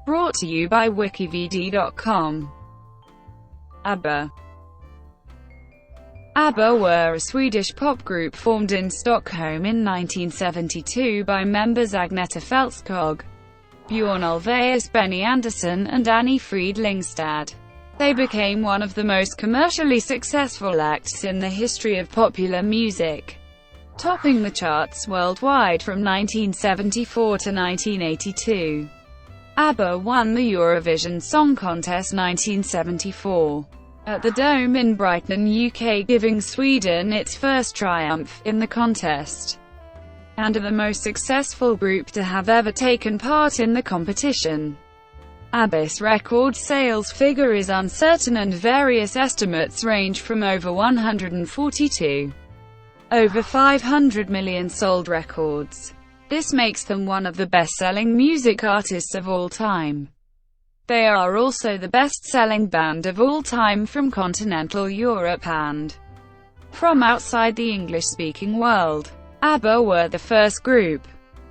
Brought to you by WikiVidi.com. ABBA. ABBA were a Swedish pop group formed in Stockholm in 1972 by members Agnetha Fältskog, Björn Ulvaeus, Benny Andersson, and Anni-Frid Lyngstad. They became one of the most commercially successful acts in the history of popular music, topping the charts worldwide from 1974 to 1982. ABBA won the Eurovision Song Contest 1974 at the Dome in Brighton, UK, giving Sweden its first triumph in the contest, and are the most successful group to have ever taken part in the competition. ABBA's record sales figure is uncertain and various estimates range from over 140 to over 500 million sold records. This makes them one of the best-selling music artists of all time. They are also the best-selling band of all time from continental Europe and from outside the English-speaking world. ABBA were the first group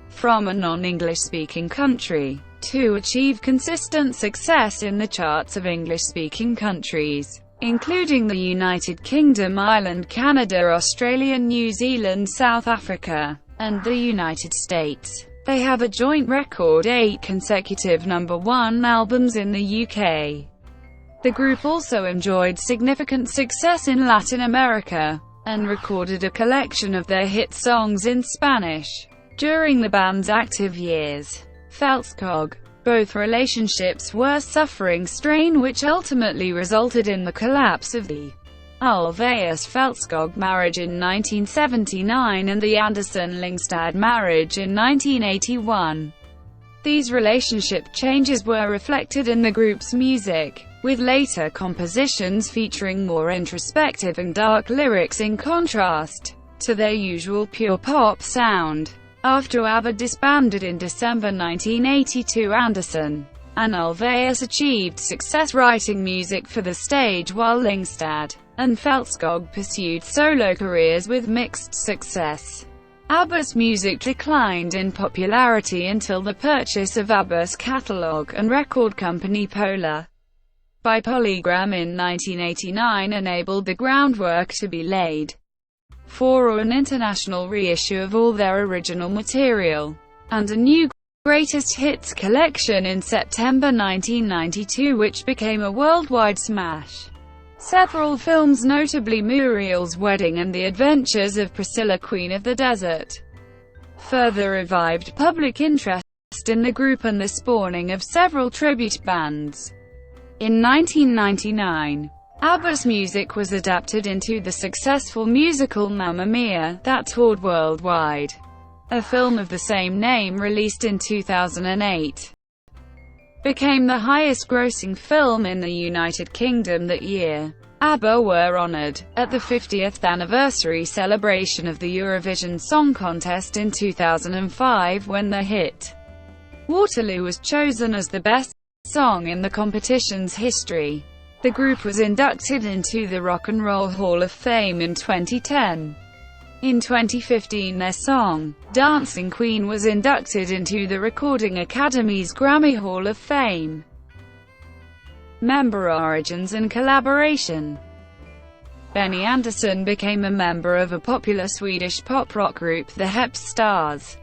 from a non-English-speaking country to achieve consistent success in the charts of English-speaking countries, including the United Kingdom, Ireland, Canada, Australia, New Zealand, South Africa, and the United States. They have a joint record 8 consecutive #1 albums in the UK. The group also enjoyed significant success in Latin America, and recorded a collection of their hit songs in Spanish during the band's active years. Fältskog. Both relationships were suffering strain, which ultimately resulted in the collapse of the Ulvaeus-Fältskog marriage in 1979 and the Andersson-Lyngstad marriage in 1981. These relationship changes were reflected in the group's music, with later compositions featuring more introspective and dark lyrics in contrast to their usual pure pop sound. After ABBA disbanded in December 1982, Andersson and Ulvaeus achieved success writing music for the stage, while Lyngstad and Fältskog pursued solo careers with mixed success. ABBA's music declined in popularity until the purchase of ABBA's catalogue and record company Polar by Polygram in 1989 enabled the groundwork to be laid for an international reissue of all their original material, and a new greatest hits collection in September 1992, which became a worldwide smash. Several films, notably Muriel's Wedding and The Adventures of Priscilla, Queen of the Desert, further revived public interest in the group and the spawning of several tribute bands. In 1999, ABBA's music was adapted into the successful musical Mamma Mia! That toured worldwide. A film of the same name, released in 2008, became the highest-grossing film in the United Kingdom that year. ABBA were honoured at the 50th anniversary celebration of the Eurovision Song Contest in 2005 when the hit Waterloo was chosen as the best song in the competition's history. The group was inducted into the Rock and Roll Hall of Fame in 2010. In 2015, their song, Dancing Queen, was inducted into the Recording Academy's Grammy Hall of Fame. Member origins and collaboration. Benny Andersson became a member of a popular Swedish pop-rock group, the Hepstars,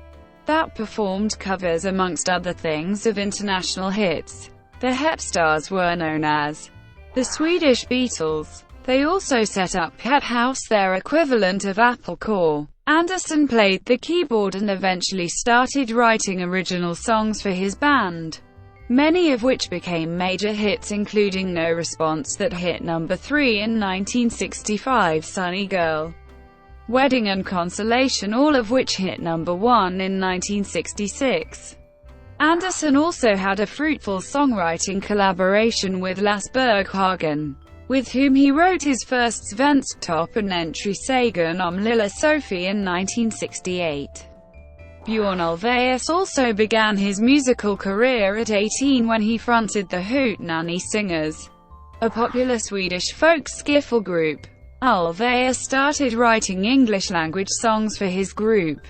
that performed covers, amongst other things, of international hits. The Hepstars were known as the Swedish Beatles. They also set up Het House, their equivalent of Apple Corps. Andersson played the keyboard and eventually started writing original songs for his band, many of which became major hits, including No Response, that hit number 3 in 1965, Sunny Girl, Wedding, and Consolation, all of which hit number 1 in 1966. Andersson also had a fruitful songwriting collaboration with Lasse Berghagen, with whom he wrote his first Svensktopp and entry Sagan om Lilla Sophie in 1968. Björn Ulvaeus also began his musical career at 18 when he fronted the Hoot Nanny Singers, a popular Swedish folk skiffle group. Ulvaeus started writing English-language songs for his group,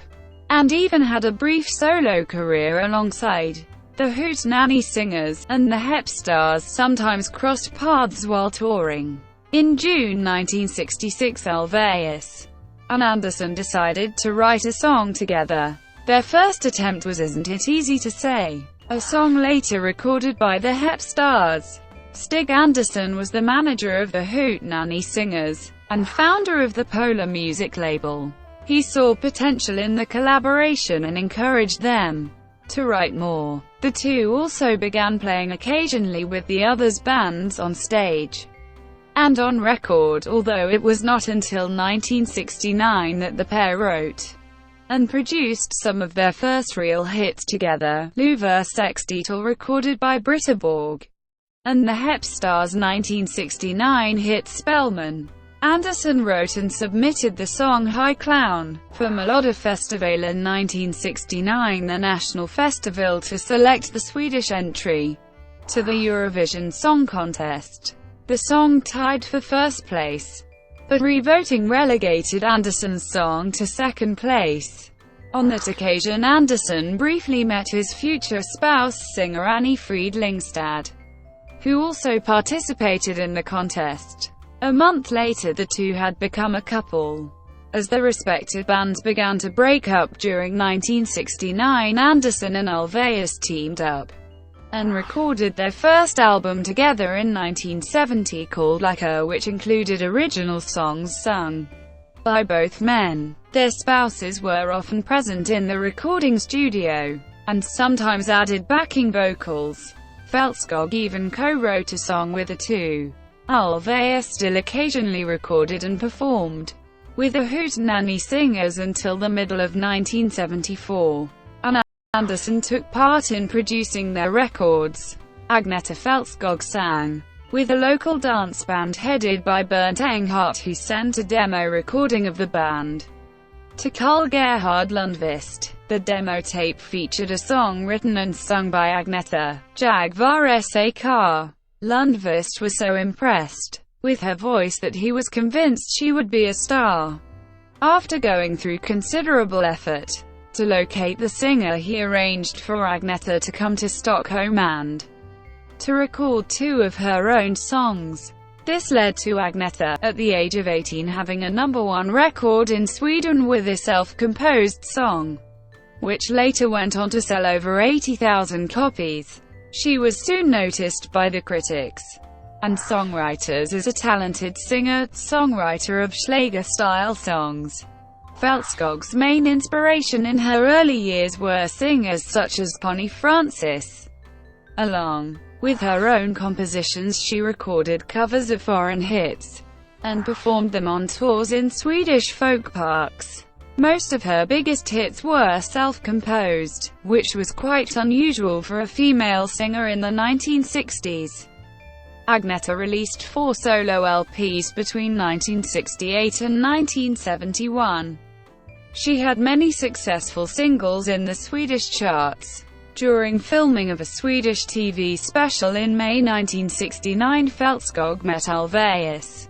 and even had a brief solo career alongside The Hootenanny Singers, and the Hep Stars sometimes crossed paths while touring. In June 1966, Ulvaeus and Andersson decided to write a song together. Their first attempt was Isn't It Easy to Say, a song later recorded by the Hep Stars. Stig Andersson was the manager of the Hootenanny Singers, and founder of the Polar music label. He saw potential in the collaboration and encouraged them to write more. The two also began playing occasionally with the others' bands on stage and on record, although it was not until 1969 that the pair wrote and produced some of their first real hits together, Luva Sextitel recorded by Britta Borg, and the Hep Stars' 1969 hit Spelman. Andersson wrote and submitted the song High Clown for Melodifestivalen 1969, the national festival to select the Swedish entry to the Eurovision Song Contest. The song tied for first place, but re-voting relegated Andersson's song to second place. On that occasion, Andersson briefly met his future spouse, singer Anni-Frid Lyngstad, who also participated in the contest. A month later, the two had become a couple. As their respective bands began to break up during 1969, Andersson and Ulvaeus teamed up and recorded their first album together in 1970 called Lacquer, which included original songs sung by both men. Their spouses were often present in the recording studio, and sometimes added backing vocals. Fältskog even co-wrote a song with the two. Ulvaeus still occasionally recorded and performed with the Hootenanny Singers until the middle of 1974, and Andersson took part in producing their records. Agnetha Fältskog sang with a local dance band headed by Bernt Enghart, who sent a demo recording of the band to Carl Gerhard Lundqvist. The demo tape featured a song written and sung by Agnetha, Jag var sa kar. Lundqvist was so impressed with her voice that he was convinced she would be a star. After going through considerable effort to locate the singer, he arranged for Agnetha to come to Stockholm and to record 2 of her own songs. This led to Agnetha, at the age of 18, having a #1 record in Sweden with a self-composed song, which later went on to sell over 80,000 copies. She was soon noticed by the critics and songwriters as a talented singer-songwriter of Schlager-style songs. Fältskog's main inspiration in her early years were singers such as Connie Francis. Along with her own compositions, she recorded covers of foreign hits and performed them on tours in Swedish folk parks. Most of her biggest hits were self-composed, which was quite unusual for a female singer in the 1960s. Agnetha released 4 solo LPs between 1968 and 1971. She had many successful singles in the Swedish charts. During filming of a Swedish TV special in May 1969, Fältskog met Ulvaeus,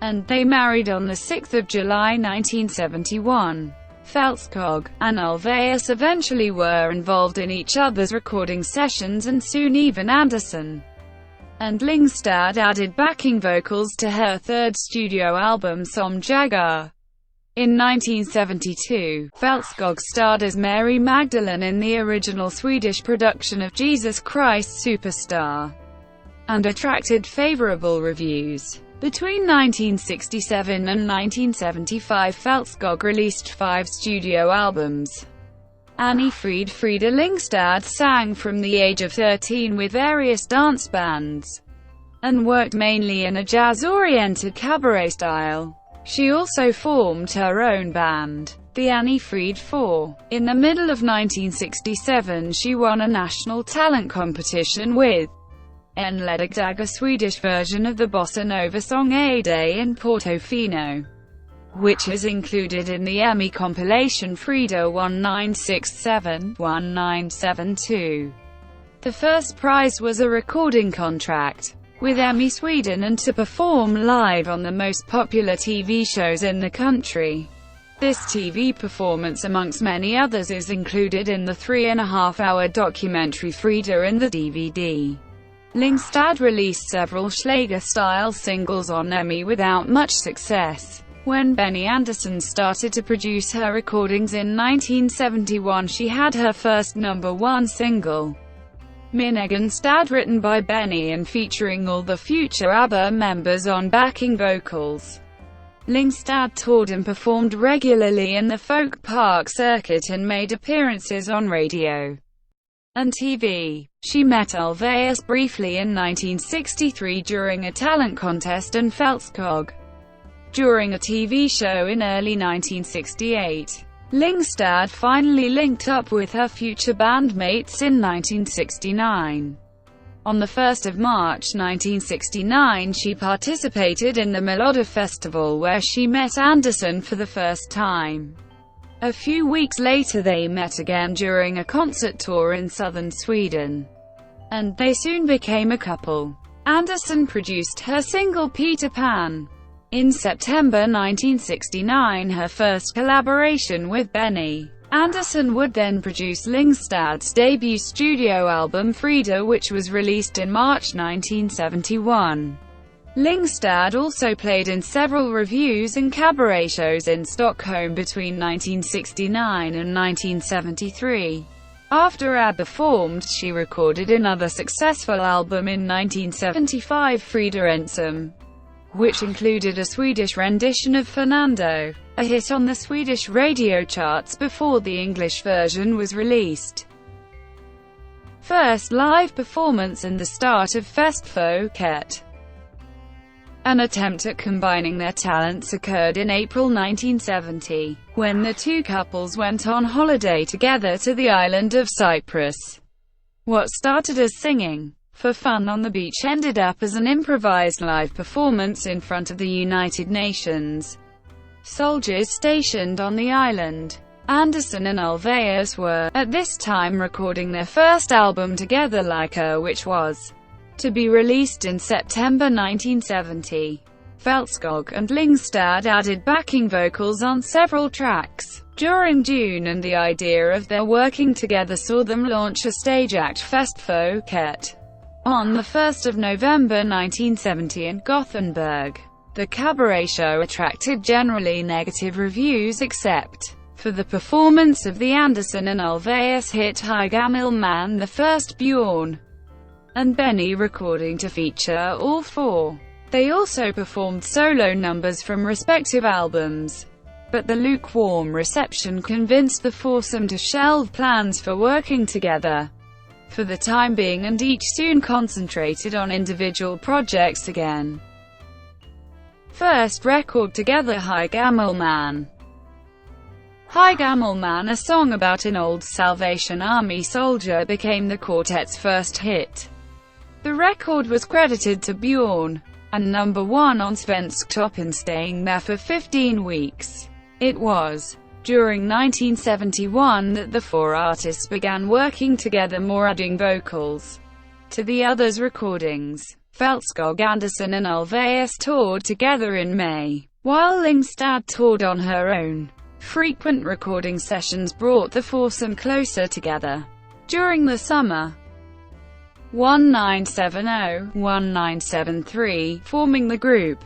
and they married on the 6th of July 1971. Fältskog and Ulvaeus eventually were involved in each other's recording sessions, and soon even Andersson and Lyngstad added backing vocals to her third studio album Som Jagar. In 1972, Fältskog starred as Mary Magdalene in the original Swedish production of Jesus Christ Superstar, and attracted favorable reviews. Between 1967 and 1975, Fältskog released 5 studio albums. Anni-Frid Lyngstad sang from the age of 13 with various dance bands, and worked mainly in a jazz-oriented cabaret style. She also formed her own band, the Anni-Frid Four. In the middle of 1967, she won a national talent competition with En ledig dag, a Swedish version of the bossa nova song A Day in Portofino, which is included in the Emmy compilation Frida 1967-1972. The first prize was a recording contract with Emmy Sweden and to perform live on the most popular TV shows in the country. This TV performance, amongst many others, is included in the 3.5-hour documentary Frida in the DVD. Lyngstad released several Schlager-style singles on EMI without much success. When Benny Andersson started to produce her recordings in 1971, she had her first #1 single, Min Egenstad, written by Benny and featuring all the future ABBA members on backing vocals. Lyngstad toured and performed regularly in the folk park circuit and made appearances on radio and TV. She met Ulvaeus briefly in 1963 during a talent contest and Fältskog during a TV show in early 1968. Lyngstad finally linked up with her future bandmates in 1969. On the 1st of March 1969, she participated in the Melodi Festival where she met Andersson for the first time. A few weeks later they met again during a concert tour in southern Sweden, and they soon became a couple. Andersson produced her single Peter Pan. In September 1969, her first collaboration with Benny Andersson would then produce Lyngstad's debut studio album Frida, which was released in March 1971. Lyngstad also played in several revues and cabaret shows in Stockholm between 1969 and 1973. After ABBA formed, she recorded another successful album in 1975, Frida Ensam, which included a Swedish rendition of Fernando, a hit on the Swedish radio charts before the English version was released. First live performance and the start of Festfolket. An attempt at combining their talents occurred in April 1970, when the two couples went on holiday together to the island of Cyprus. What started as singing for fun on the beach ended up as an improvised live performance in front of the United Nations soldiers stationed on the island. Andersson and Ulvaeus were, at this time, recording their first album together, Like which was to be released in September 1970. Fältskog and Lyngstad added backing vocals on several tracks during June, and the idea of their working together saw them launch a stage act, Festfolket, on the 1st of November 1970 in Gothenburg. The cabaret show attracted generally negative reviews except for the performance of the Andersson and Ulvaeus hit High Gammal Man, the first Björn and Benny recording to feature all four. They also performed solo numbers from respective albums, but the lukewarm reception convinced the foursome to shelve plans for working together for the time being, and each soon concentrated on individual projects again. First record together, High Gammal Man. High Gammal Man, a song about an old Salvation Army soldier, became the quartet's first hit. The record was credited to Björn, and #1 on Svensktoppen, staying there for 15 weeks. It was during 1971 that the four artists began working together more, adding vocals to the others' recordings. Fältskog, Andersson and Ulvaeus toured together in May, while Lyngstad toured on her own. Frequent recording sessions brought the foursome closer together. During the summer 1970-1973, forming the group.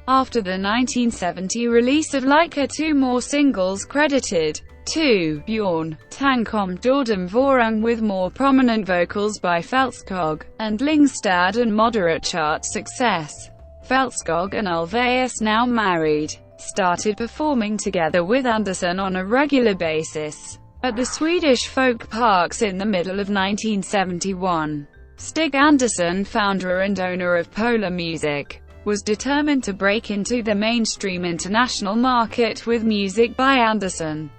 After the 1970 release of Like, two more singles credited to Björn, Tankom Dordom Vorung, with more prominent vocals by Fältskog and Lyngstad and moderate chart success. Fältskog and Ulvaeus, now married, started performing together with Andersson on a regular basis at the Swedish folk parks in the middle of 1971. Stig Andersson, founder and owner of Polar Music, was determined to break into the mainstream international market with music by Andersson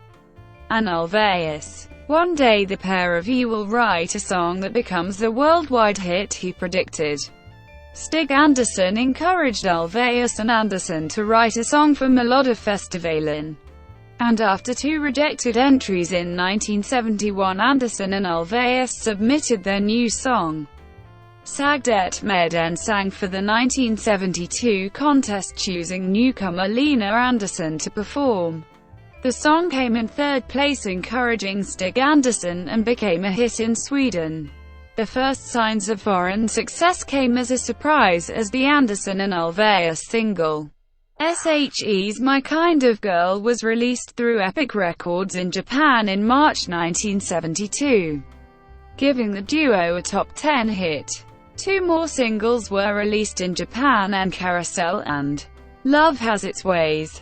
and Ulvaeus. One day the pair of you will write a song that becomes the worldwide hit, he predicted. Stig Andersson encouraged Ulvaeus and Andersson to write a song for Melodifestivalen. And after two rejected entries in 1971, Andersson and Ulvaeus submitted their new song, Sagdet Med sang for the 1972 contest, choosing newcomer Lena Andersson to perform. The song came in third place, encouraging Stig Andersson, and became a hit in Sweden. The first signs of foreign success came as a surprise, as the Andersson and Ulvaeus single, SHE's My Kind of Girl, was released through Epic Records in Japan in March 1972, giving the duo a top 10 hit. Two more singles were released in Japan, and Carousel and Love Has Its Ways.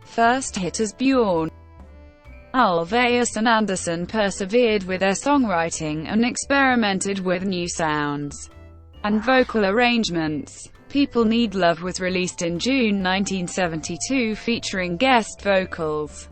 First hitters Björn Ulvaeus and Andersson persevered with their songwriting, and experimented with new sounds and vocal arrangements. People Need Love was released in June 1972, featuring guest vocals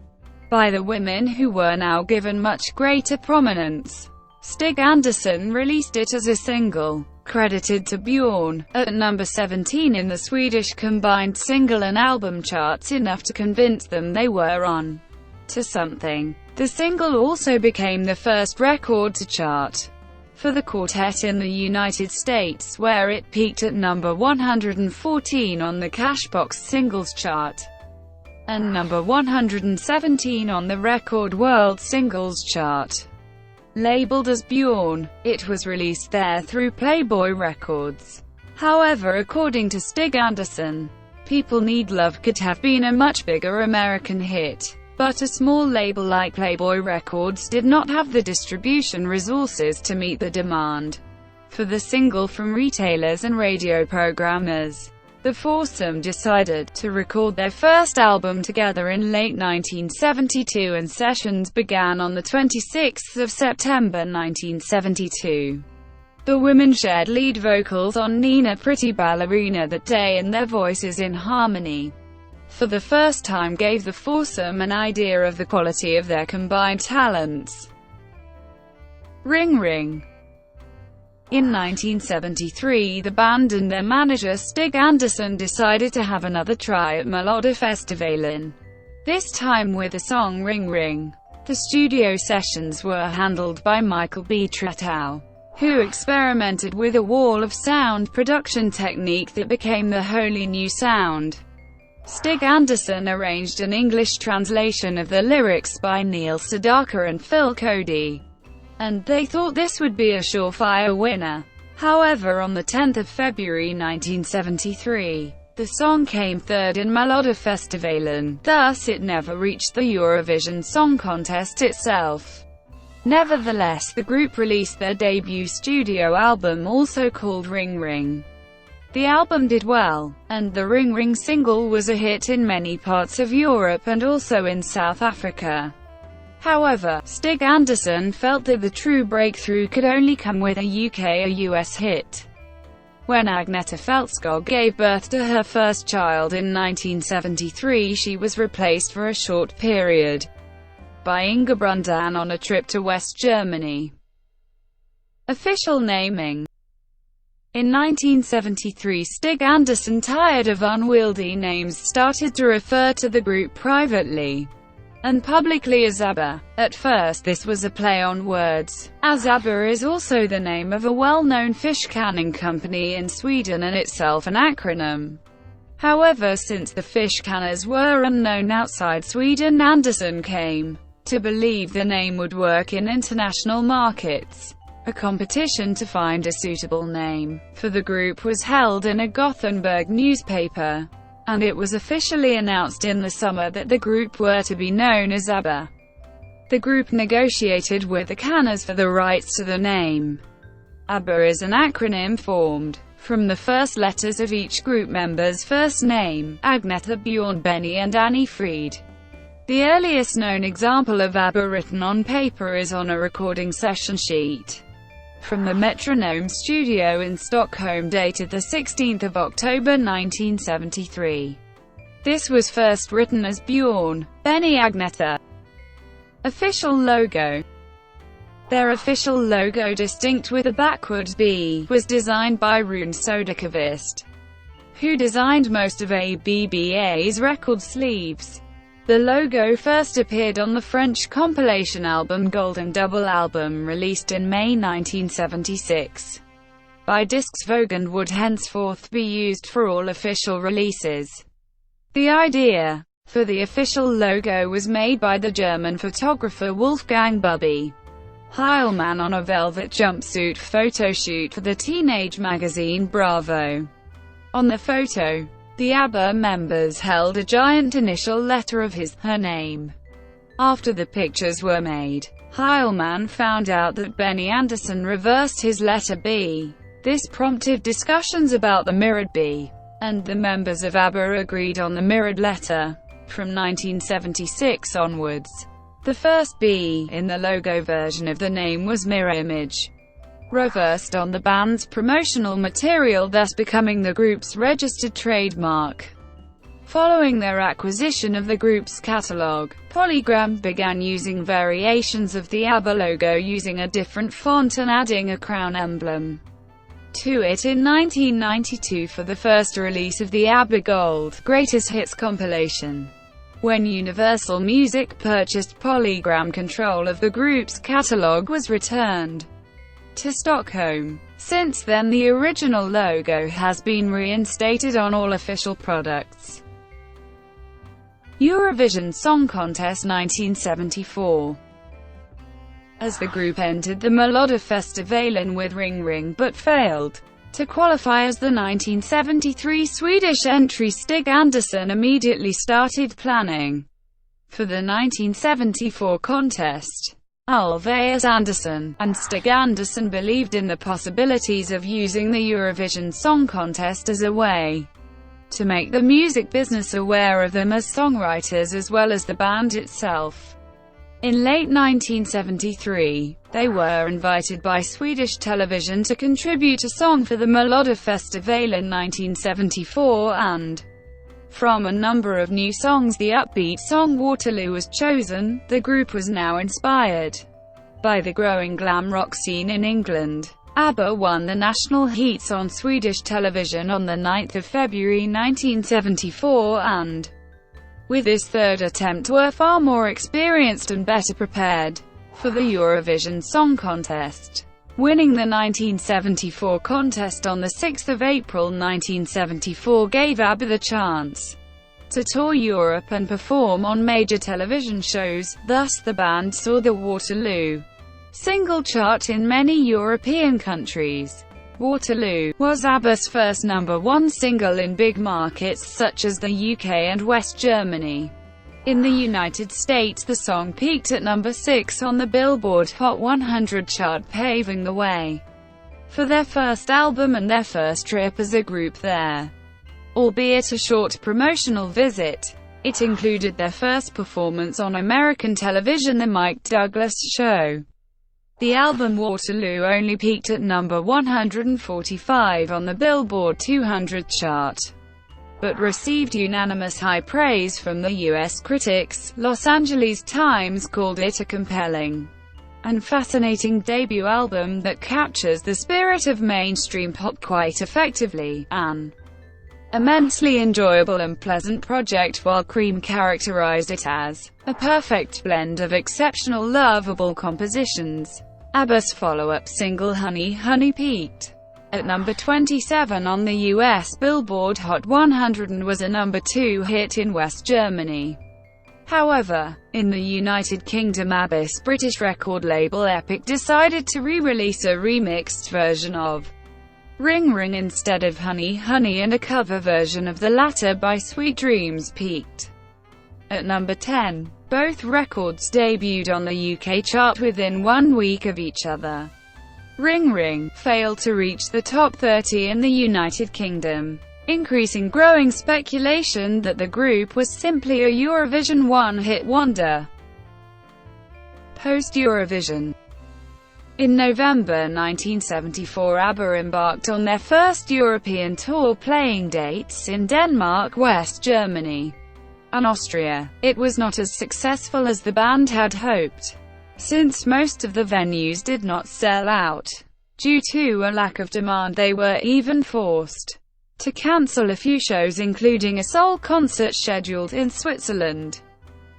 by the women, who were now given much greater prominence. Stig Andersson released it as a single, credited to Björn, at number 17 in the Swedish combined single and album charts, enough to convince them they were on to something. The single also became the first record to chart for the quartet in the United States, where it peaked at number 114 on the Cashbox Singles Chart, and number 117 on the Record World Singles Chart. Labeled as Björn, it was released there through Playboy Records. However, according to Stig Andersson, People Need Love could have been a much bigger American hit, but a small label like Playboy Records did not have the distribution resources to meet the demand for the single from retailers and radio programmers. The foursome decided to record their first album together in late 1972, and sessions began on the 26th of September 1972. The women shared lead vocals on Nina Pretty Ballerina that day, and their voices in harmony for the first time gave the foursome an idea of the quality of their combined talents. Ring Ring. In 1973, the band and their manager Stig Andersson decided to have another try at Melodifestivalen, this time with the song Ring Ring. The studio sessions were handled by Michael B. Tretow, who experimented with a wall of sound production technique that became the wholly new sound. Stig Andersson arranged an English translation of the lyrics by Neil Sedaka and Phil Cody, and they thought this would be a surefire winner. However, on the 10th of February 1973, the song came third in Melodifestivalen, thus it never reached the Eurovision Song Contest itself. Nevertheless, the group released their debut studio album, also called Ring Ring. The album did well, and the Ring Ring single was a hit in many parts of Europe and also in South Africa. However, Stig Andersson felt that the true breakthrough could only come with a UK or US hit. When Agnetha Fältskog gave birth to her first child in 1973, she was replaced for a short period by Inga Brundan on a trip to West Germany. Official naming. In 1973, Stig Andersson, tired of unwieldy names, started to refer to the group privately and publicly as ABBA. At first this was a play on words, as ABBA is also the name of a well-known fish canning company in Sweden and itself an acronym. However, since the fish canners were unknown outside Sweden, Andersson came to believe the name would work in international markets. A competition to find a suitable name for the group was held in a Gothenburg newspaper, and it was officially announced in the summer that the group were to be known as ABBA. The group negotiated with the Canners for the rights to the name. ABBA is an acronym formed from the first letters of each group member's first name: Agnetha, Björn, Benny and Anni-Frid. The earliest known example of ABBA written on paper is on a recording session sheet from the Metronome studio in Stockholm, dated the 16th of October 1973. This was first written as Björn, Benny, Agnetha. Official logo. Their official logo, distinct with a backward B, was designed by Rune Soderqvist, who designed most of ABBA's record sleeves. The logo first appeared on the French compilation album Golden Double album, released in May 1976. by Discs Vogue and would henceforth be used for all official releases. The idea for the official logo was made by the German photographer Wolfgang Bubby Heilmann on a velvet jumpsuit photoshoot for the teenage magazine Bravo. On the photo, the ABBA members held a giant initial letter of her name. After the pictures were made, Heilmann found out that Benny Andersson reversed his letter B. This prompted discussions about the mirrored B, and the members of ABBA agreed on the mirrored letter. From 1976 onwards, the first B in the logo version of the name was mirror image, reversed on the band's promotional material, thus becoming the group's registered trademark. Following their acquisition of the group's catalogue, Polygram began using variations of the ABBA logo using a different font and adding a crown emblem to it in 1992 for the first release of the ABBA Gold Greatest Hits compilation. When Universal Music purchased Polygram, control of the group's catalogue was returned to Stockholm. Since then, the original logo has been reinstated on all official products. Eurovision Song Contest 1974. As the group entered the Melodifestivalen with Ring Ring but failed to qualify as the 1973 Swedish entry, Stig Andersson immediately started planning for the 1974 contest. Ulvaeus, Andersson, and Stig Andersson believed in the possibilities of using the Eurovision Song Contest as a way to make the music business aware of them as songwriters as well as the band itself. In late 1973, they were invited by Swedish television to contribute a song for the Melodifestivalen 1974, and from a number of new songs, the upbeat song Waterloo was chosen. The group was now inspired by the growing glam rock scene in England. ABBA won the national heats on Swedish television on 9 February 1974, and with this third attempt were far more experienced and better prepared for the Eurovision Song Contest, winning the 1974 contest on 6 April 1974 gave ABBA the chance to tour Europe and perform on major television shows. Thus the band saw the Waterloo single chart in many European countries. Waterloo was ABBA's first #1 single in big markets such as the UK and West Germany. In the United States, the song peaked at number 6 on the Billboard Hot 100 chart, paving the way for their first album and their first trip as a group there. Albeit a short promotional visit, it included their first performance on American television, The Mike Douglas Show. The album Waterloo only peaked at number 145 on the Billboard 200 chart, but received unanimous high praise from the U.S. critics. Los Angeles Times called it a compelling and fascinating debut album that captures the spirit of mainstream pop quite effectively, an immensely enjoyable and pleasant project, while Cream characterized it as a perfect blend of exceptional lovable compositions. ABBA's follow-up single Honey Honey peaked at number 27 on the US Billboard Hot 100 and was a number 2 hit in West Germany. However, in the United Kingdom, ABBA's British record label Epic decided to re-release a remixed version of Ring Ring instead of Honey Honey, and a cover version of the latter by Sweet Dreams peaked at number 10. Both records debuted on the UK chart within 1 week of each other. Ring Ring failed to reach the top 30 in the United Kingdom, increasing growing speculation that the group was simply a Eurovision one-hit wonder. Post-Eurovision. In November 1974, ABBA embarked on their first European tour, playing dates in Denmark, West Germany, and Austria. It was not as successful as the band had hoped, since most of the venues did not sell out. Due to a lack of demand, they were even forced to cancel a few shows, including a sole concert scheduled in Switzerland.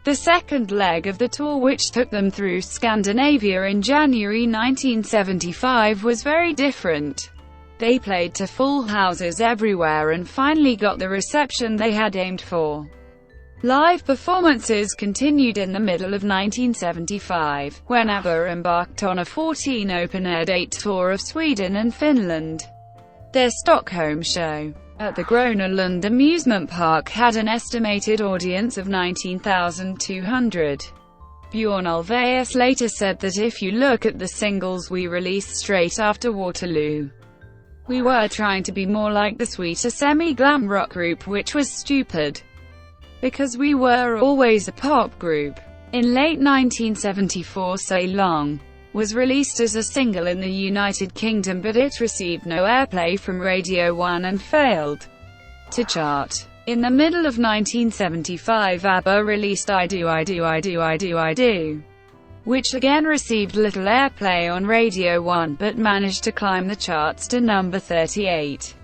The second leg of the tour, which took them through Scandinavia in January 1975, was very different. They played to full houses everywhere and finally got the reception they had aimed for. Live performances continued in the middle of 1975, when ABBA embarked on a 14 open-air date tour of Sweden and Finland. Their Stockholm show at the Gröna Lund amusement park had an estimated audience of 19,200. Björn Ulvaeus later said that if you look at the singles we released straight after Waterloo, we were trying to be more like the sweeter semi-glam rock group, which was stupid, because we were always a pop group. In late 1974, Say Long was released as a single in the United Kingdom, but it received no airplay from Radio 1 and failed to chart. In the middle of 1975, ABBA released I Do, I Do, I Do, I Do, I Do, which again received little airplay on Radio 1, but managed to climb the charts to number 38.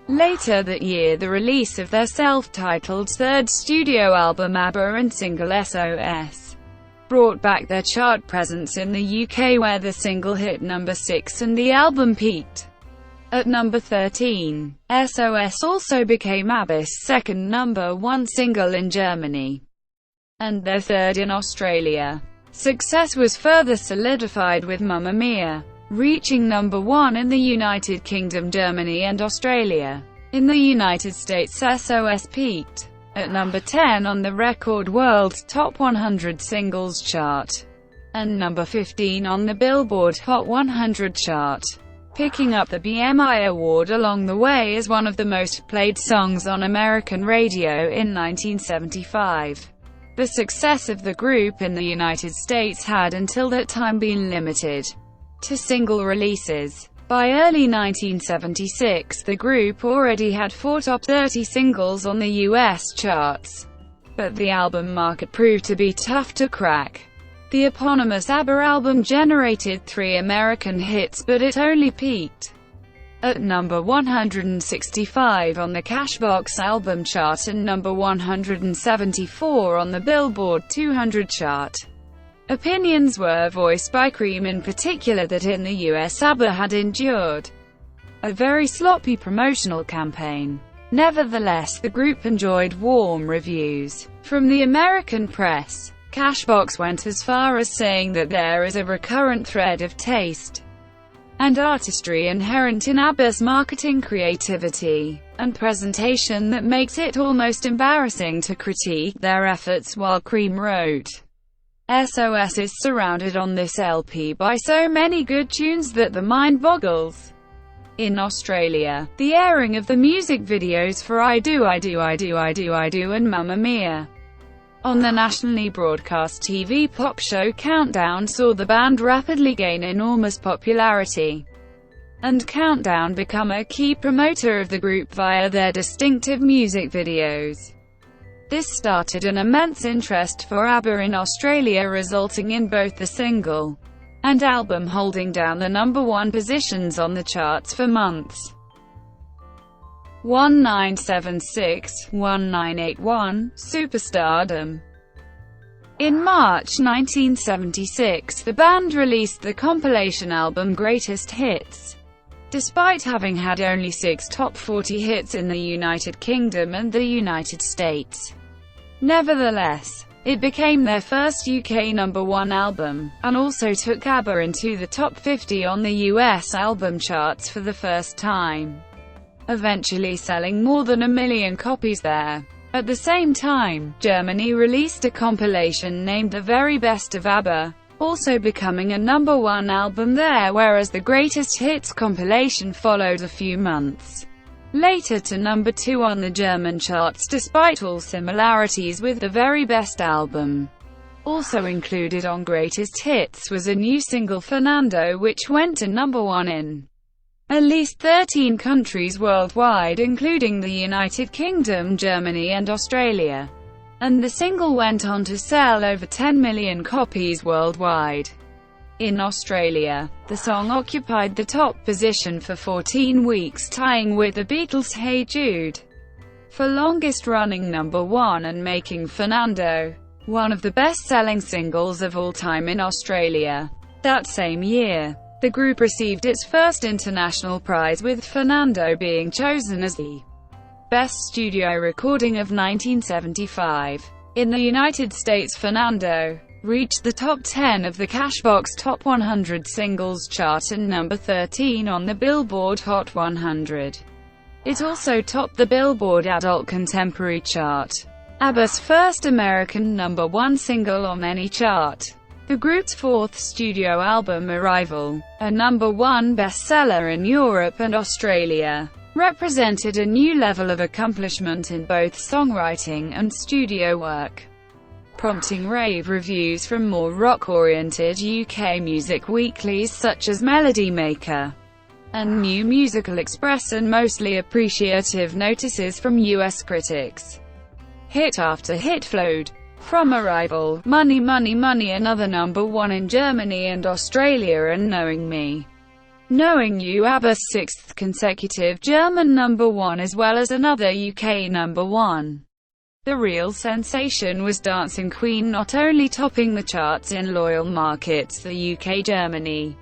Later that year, the release of their self-titled third studio album ABBA and single SOS brought back their chart presence in the UK, where the single hit number 6 and the album peaked at number 13. SOS also became ABBA's second number 1 single in Germany, and their third in Australia. Success was further solidified with Mamma Mia reaching number 1 in the United Kingdom, Germany and Australia. In the United States, SOS peaked at number 10 on the Record World Top 100 Singles chart, and number 15 on the Billboard Hot 100 chart, picking up the BMI award along the way as one of the most played songs on American radio in 1975. The success of the group in the United States had until that time been limited to single releases. By early 1976, the group already had 4 top 30 singles on the US charts, but the album market proved to be tough to crack. The eponymous ABBA album generated 3 American hits, but it only peaked at number 165 on the Cashbox album chart and number 174 on the Billboard 200 chart. Opinions were voiced by Cream in particular that in the US ABBA had endured a very sloppy promotional campaign. Nevertheless, the group enjoyed warm reviews from the American press. Cashbox went as far as saying that there is a recurrent thread of taste and artistry inherent in ABBA's marketing creativity and presentation that makes it almost embarrassing to critique their efforts, while Cream wrote, SOS is surrounded on this LP by so many good tunes that the mind boggles. In Australia, the airing of the music videos for I Do, I Do, I Do, I Do, I Do and Mamma Mia on the nationally broadcast TV pop show Countdown saw the band rapidly gain enormous popularity, and Countdown become a key promoter of the group via their distinctive music videos. This started an immense interest for ABBA in Australia, resulting in both the single and album holding down the number 1 positions on the charts for months. 1976-1981, Superstardom. In March 1976, the band released the compilation album Greatest Hits. Despite having had only 6 top 40 hits in the United Kingdom and the United States, nevertheless, it became their first UK number 1 album, and also took ABBA into the top 50 on the US album charts for the first time, eventually selling more than 1 million copies there. At the same time, Germany released a compilation named The Very Best of ABBA, also becoming a number 1 album there, whereas the Greatest Hits compilation followed a few months later to number 2 on the German charts, despite all similarities with The Very Best album. Also included on Greatest Hits was a new single, Fernando, which went to number 1 in at least 13 countries worldwide, including the United Kingdom, Germany and Australia, and the single went on to sell over 10 million copies worldwide. In Australia, the song occupied the top position for 14 weeks, tying with the Beatles' Hey Jude for longest-running number 1 and making Fernando one of the best-selling singles of all time in Australia. That same year, The group received its first international prize, with Fernando being chosen as the best studio recording of 1975. In the United States, Fernando reached the top 10 of the Cashbox Top 100 Singles chart and number 13 on the Billboard Hot 100. It also topped the Billboard Adult Contemporary chart, ABBA's first American #1 single on any chart. The group's fourth studio album, Arrival, a #1 bestseller in Europe and Australia, represented a new level of accomplishment in both songwriting and studio work, prompting rave reviews from more rock-oriented UK music weeklies such as Melody Maker and New Musical Express, and mostly appreciative notices from US critics. Hit after hit flowed from Arrival, Money Money Money, another #1 in Germany and Australia, and Knowing Me, Knowing You, ABBA's sixth consecutive German #1 as well as another UK #1. The real sensation was Dancing Queen, not only topping the charts in loyal markets the UK, Germany,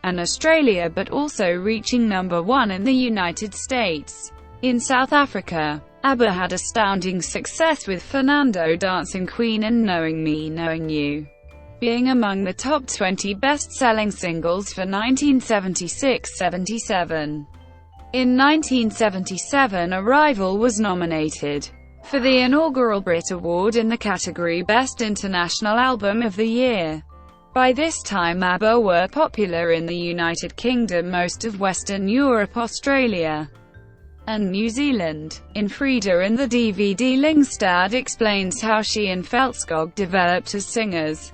and Australia, but also reaching #1 in the United States. In South Africa, ABBA had astounding success with Fernando, Dancing Queen and Knowing Me, Knowing You being among the top 20 best-selling singles for 1976-77. In 1977, Arrival was nominated for the inaugural Brit Award in the category Best International Album of the Year. By this time, ABBA were popular in the United Kingdom, most of Western Europe, Australia, and New Zealand. In Frida in the DVD, Lyngstad explains how she and Fältskog developed as singers,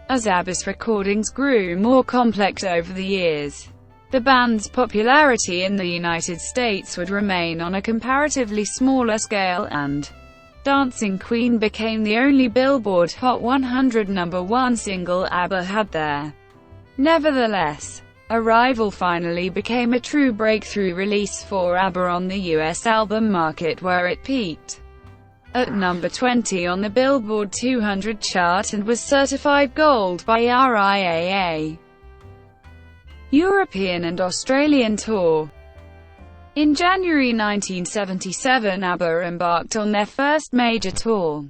as ABBA's recordings grew more complex over the years. The band's popularity in the United States would remain on a comparatively smaller scale, and Dancing Queen became the only Billboard Hot 100 #1 single ABBA had there. Nevertheless, Arrival finally became a true breakthrough release for ABBA on the US album market, where it peaked at number 20 on the Billboard 200 chart and was certified gold by RIAA. European and Australian tour. In January 1977, ABBA embarked on their first major tour.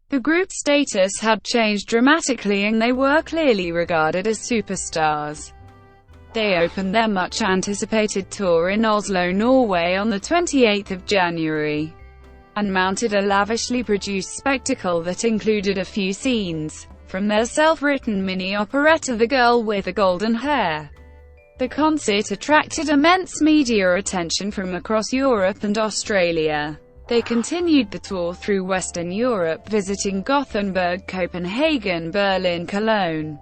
The group's status had changed dramatically and they were clearly regarded as superstars. They opened their much-anticipated tour in Oslo, Norway on the 28th of January, and mounted a lavishly produced spectacle that included a few scenes from their self-written mini-operetta The Girl with the Golden Hair. The concert attracted immense media attention from across Europe and Australia. They continued the tour through Western Europe, visiting Gothenburg, Copenhagen, Berlin, Cologne,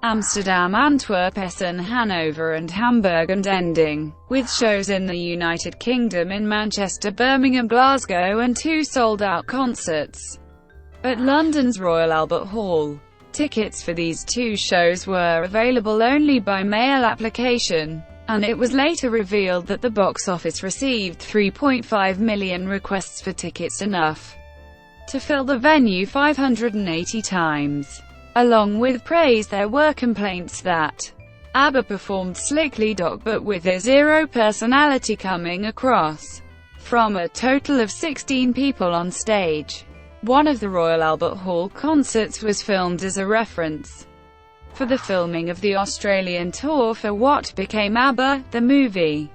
Amsterdam, Antwerp, Essen, Hanover and Hamburg, and ending with shows in the United Kingdom in Manchester, Birmingham, Glasgow, and 2 sold-out concerts at London's Royal Albert Hall. Tickets for these 2 shows were available only by mail application, and it was later revealed that the box office received 3.5 million requests for tickets, enough to fill the venue 580 times. Along with praise, there were complaints that ABBA performed slickly, but with a zero personality coming across from a total of 16 people on stage. One of the Royal Albert Hall concerts was filmed as a reference for the filming of the Australian tour for what became ABBA, the movie,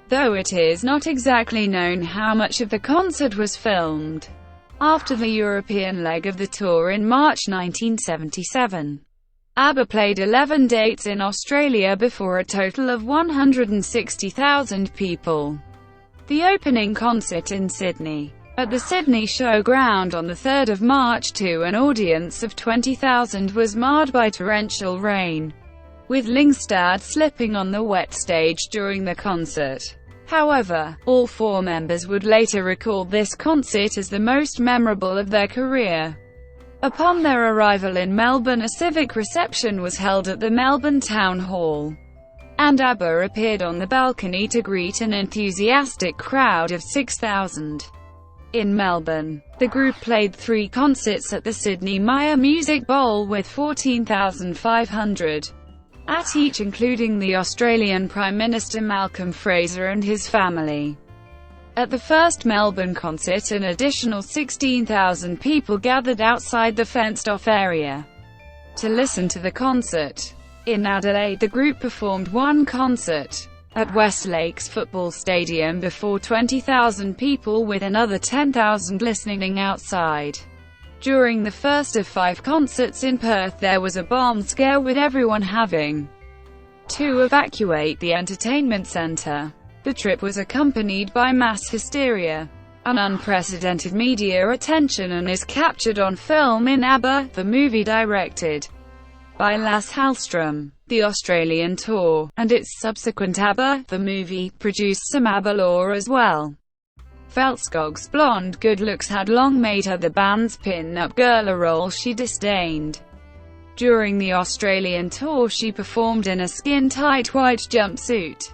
though it is not exactly known how much of the concert was filmed. After the European leg of the tour in March 1977, ABBA played 11 dates in Australia before a total of 160,000 people. The opening concert in Sydney, at the Sydney Showground on the 3rd of March to an audience of 20,000, was marred by torrential rain, with Lyngstad slipping on the wet stage during the concert. However, all 4 members would later recall this concert as the most memorable of their career. Upon their arrival in Melbourne, a civic reception was held at the Melbourne Town Hall, and ABBA appeared on the balcony to greet an enthusiastic crowd of 6,000. In Melbourne, the group played 3 concerts at the Sydney Myer Music Bowl with 14,500 at each, including the Australian Prime Minister Malcolm Fraser and his family. At the first Melbourne concert, an additional 16,000 people gathered outside the fenced-off area to listen to the concert. In Adelaide, the group performed one concert at Westlakes Football Stadium before 20,000 people, with another 10,000 listening outside. During the first of 5 concerts in Perth, there was a bomb scare, with everyone having to evacuate the entertainment centre. The trip was accompanied by mass hysteria and unprecedented media attention, and is captured on film in ABBA, the movie directed by Lasse Hallström. The Australian tour, and its subsequent ABBA, the movie, produced some ABBA lore as well. Fältskog's blonde good looks had long made her the band's pin-up girl, a role she disdained. During the Australian tour, she performed in a skin-tight white jumpsuit,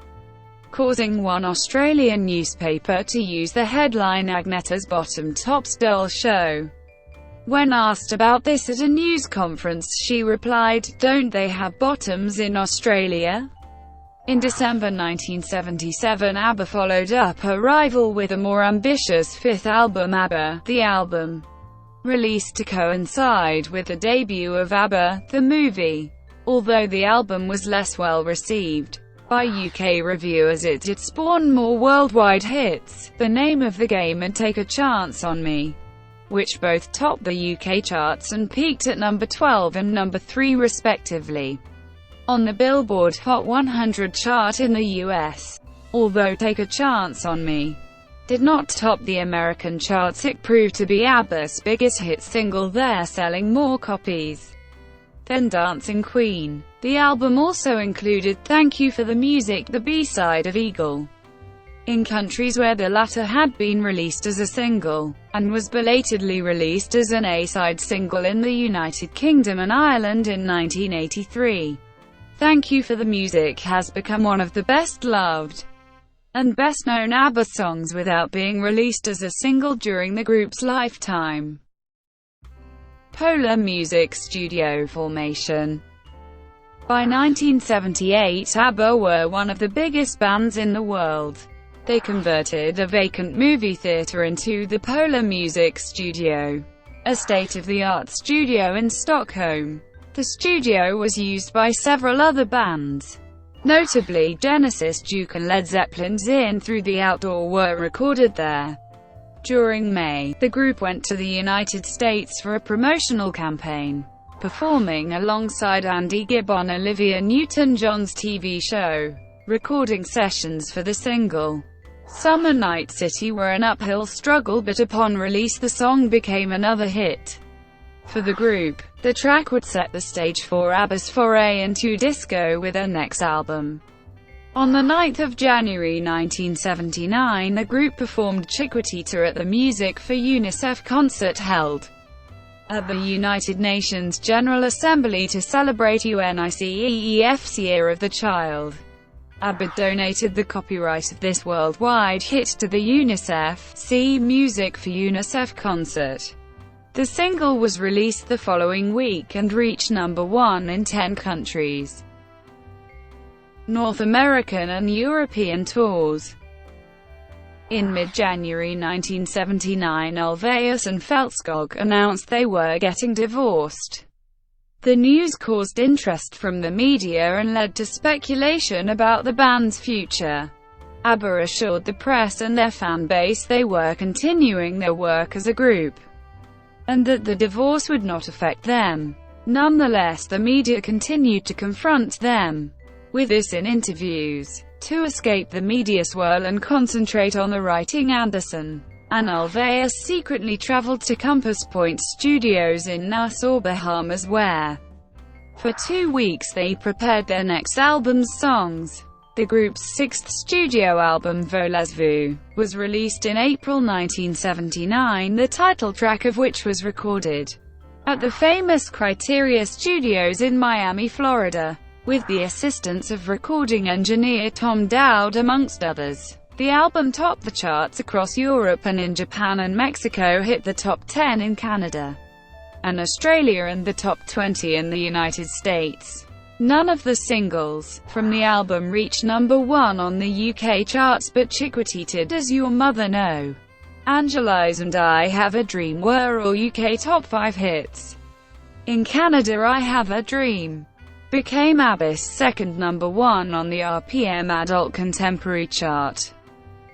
causing one Australian newspaper to use the headline "Agnetha's bottom-tops doll show." When asked about this at a news conference, she replied, "Don't they have bottoms in Australia?" In December 1977, ABBA followed up her rival with a more ambitious fifth album, ABBA, the album, released to coincide with the debut of ABBA, the movie. Although the album was less well received by UK reviewers, it did spawn more worldwide hits, The Name of the Game and Take a Chance on Me, which both topped the UK charts and peaked at number 12 and number 3 respectively on the Billboard Hot 100 chart in the US. Although Take a Chance on Me did not top the American charts, it proved to be ABBA's biggest hit single there, selling more copies than Dancing Queen. The album also included Thank You for the Music, the B-side of Eagle, in countries where the latter had been released as a single, and was belatedly released as an A-side single in the United Kingdom and Ireland in 1983. Thank You for the Music has become one of the best-loved and best-known ABBA songs without being released as a single during the group's lifetime. Polar Music Studio formation. By 1978, ABBA were one of the biggest bands in the world. They converted a vacant movie theatre into the Polar Music Studio, a state-of-the-art studio in Stockholm. The studio was used by several other bands, notably Genesis, Duke and Led Zeppelin's In Through the Outdoor were recorded there. During May, the group went to the United States for a promotional campaign, performing alongside Andy Gibb on Olivia Newton-John's TV show. Recording sessions for the single Summer Night City were an uphill struggle, but upon release the song became another hit for the group. The track would set the stage for ABBA's foray into disco with their next album. On the 9th of January 1979, the group performed Chiquitita at the Music for UNICEF concert held at the United Nations General Assembly to celebrate UNICEF's Year of the Child. ABBA donated the copyright of this worldwide hit to the UNICEF (see Music for UNICEF) concert. The single was released the following week and reached number 1 in 10 countries. North American and European tours. In mid-January 1979, Ulvaeus and Fältskog announced they were getting divorced. The news caused interest from the media and led to speculation about the band's future. ABBA assured the press and their fan base they were continuing their work as a group, and that the divorce would not affect them. Nonetheless, the media continued to confront them with this in interviews. To escape the media swirl and concentrate on the writing, Andersson and Ulvaeus secretly traveled to Compass Point Studios in Nassau, Bahamas, where for 2 weeks they prepared their next album's songs. The group's 6th studio album, Voulez-vous, was released in April 1979, the title track of which was recorded at the famous Criteria Studios in Miami, Florida, with the assistance of recording engineer Tom Dowd amongst others. The album topped the charts across Europe and in Japan and Mexico, hit the top 10 in Canada and Australia and the top 20 in the United States. None of the singles from the album reached number 1 on the UK charts, but Chiquitita, Does Your Mother Know?, Angelize and I Have a Dream were all UK top 5 hits. In Canada, I Have a Dream became ABBA's second number 1 on the RPM Adult Contemporary chart.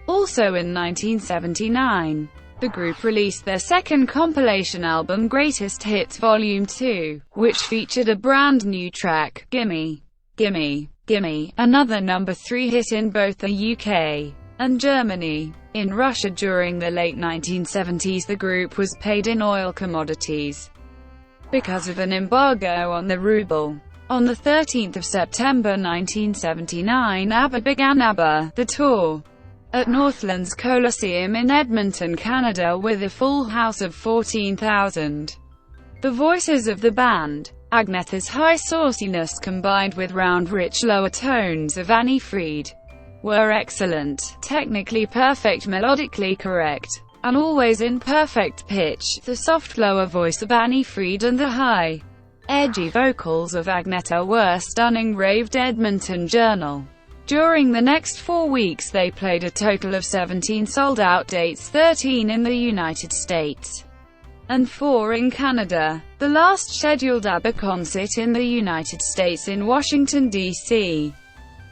Also in 1979, the group released their second compilation album, Greatest Hits Volume 2, which featured a brand new track, Gimme, Gimme, Gimme, another number 3 hit in both the UK and Germany. In Russia during the late 1970s, the group was paid in oil commodities because of an embargo on the ruble. On 13 September 1979, ABBA began ABBA, the tour, at Northlands Coliseum in Edmonton, Canada, with a full house of 14,000. The voices of the band, Agnetha's high sauciness combined with round, rich lower tones of Anni-Frid, were excellent, technically perfect, melodically correct, and always in perfect pitch. The soft lower voice of Anni-Frid and the high, edgy vocals of Agnetha were stunning, raved Edmonton Journal. During the next 4 weeks they played a total of 17 sold-out dates, 13 in the United States and 4 in Canada. The last scheduled ABBA concert in the United States in Washington, D.C.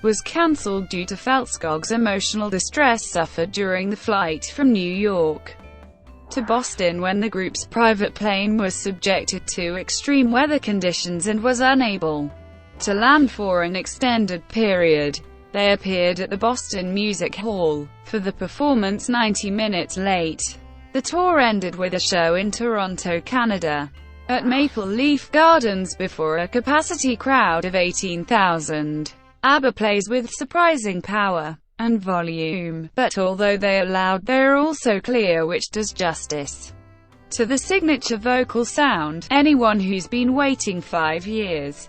was cancelled due to Fältskog's emotional distress suffered during the flight from New York to Boston when the group's private plane was subjected to extreme weather conditions and was unable to land for an extended period. They appeared at the Boston Music Hall for the performance 90 minutes late. The tour ended with a show in Toronto, Canada, at Maple Leaf Gardens before a capacity crowd of 18,000. ABBA plays with surprising power and volume, but although they are loud, they are also clear, which does justice to the signature vocal sound. Anyone who's been waiting 5 years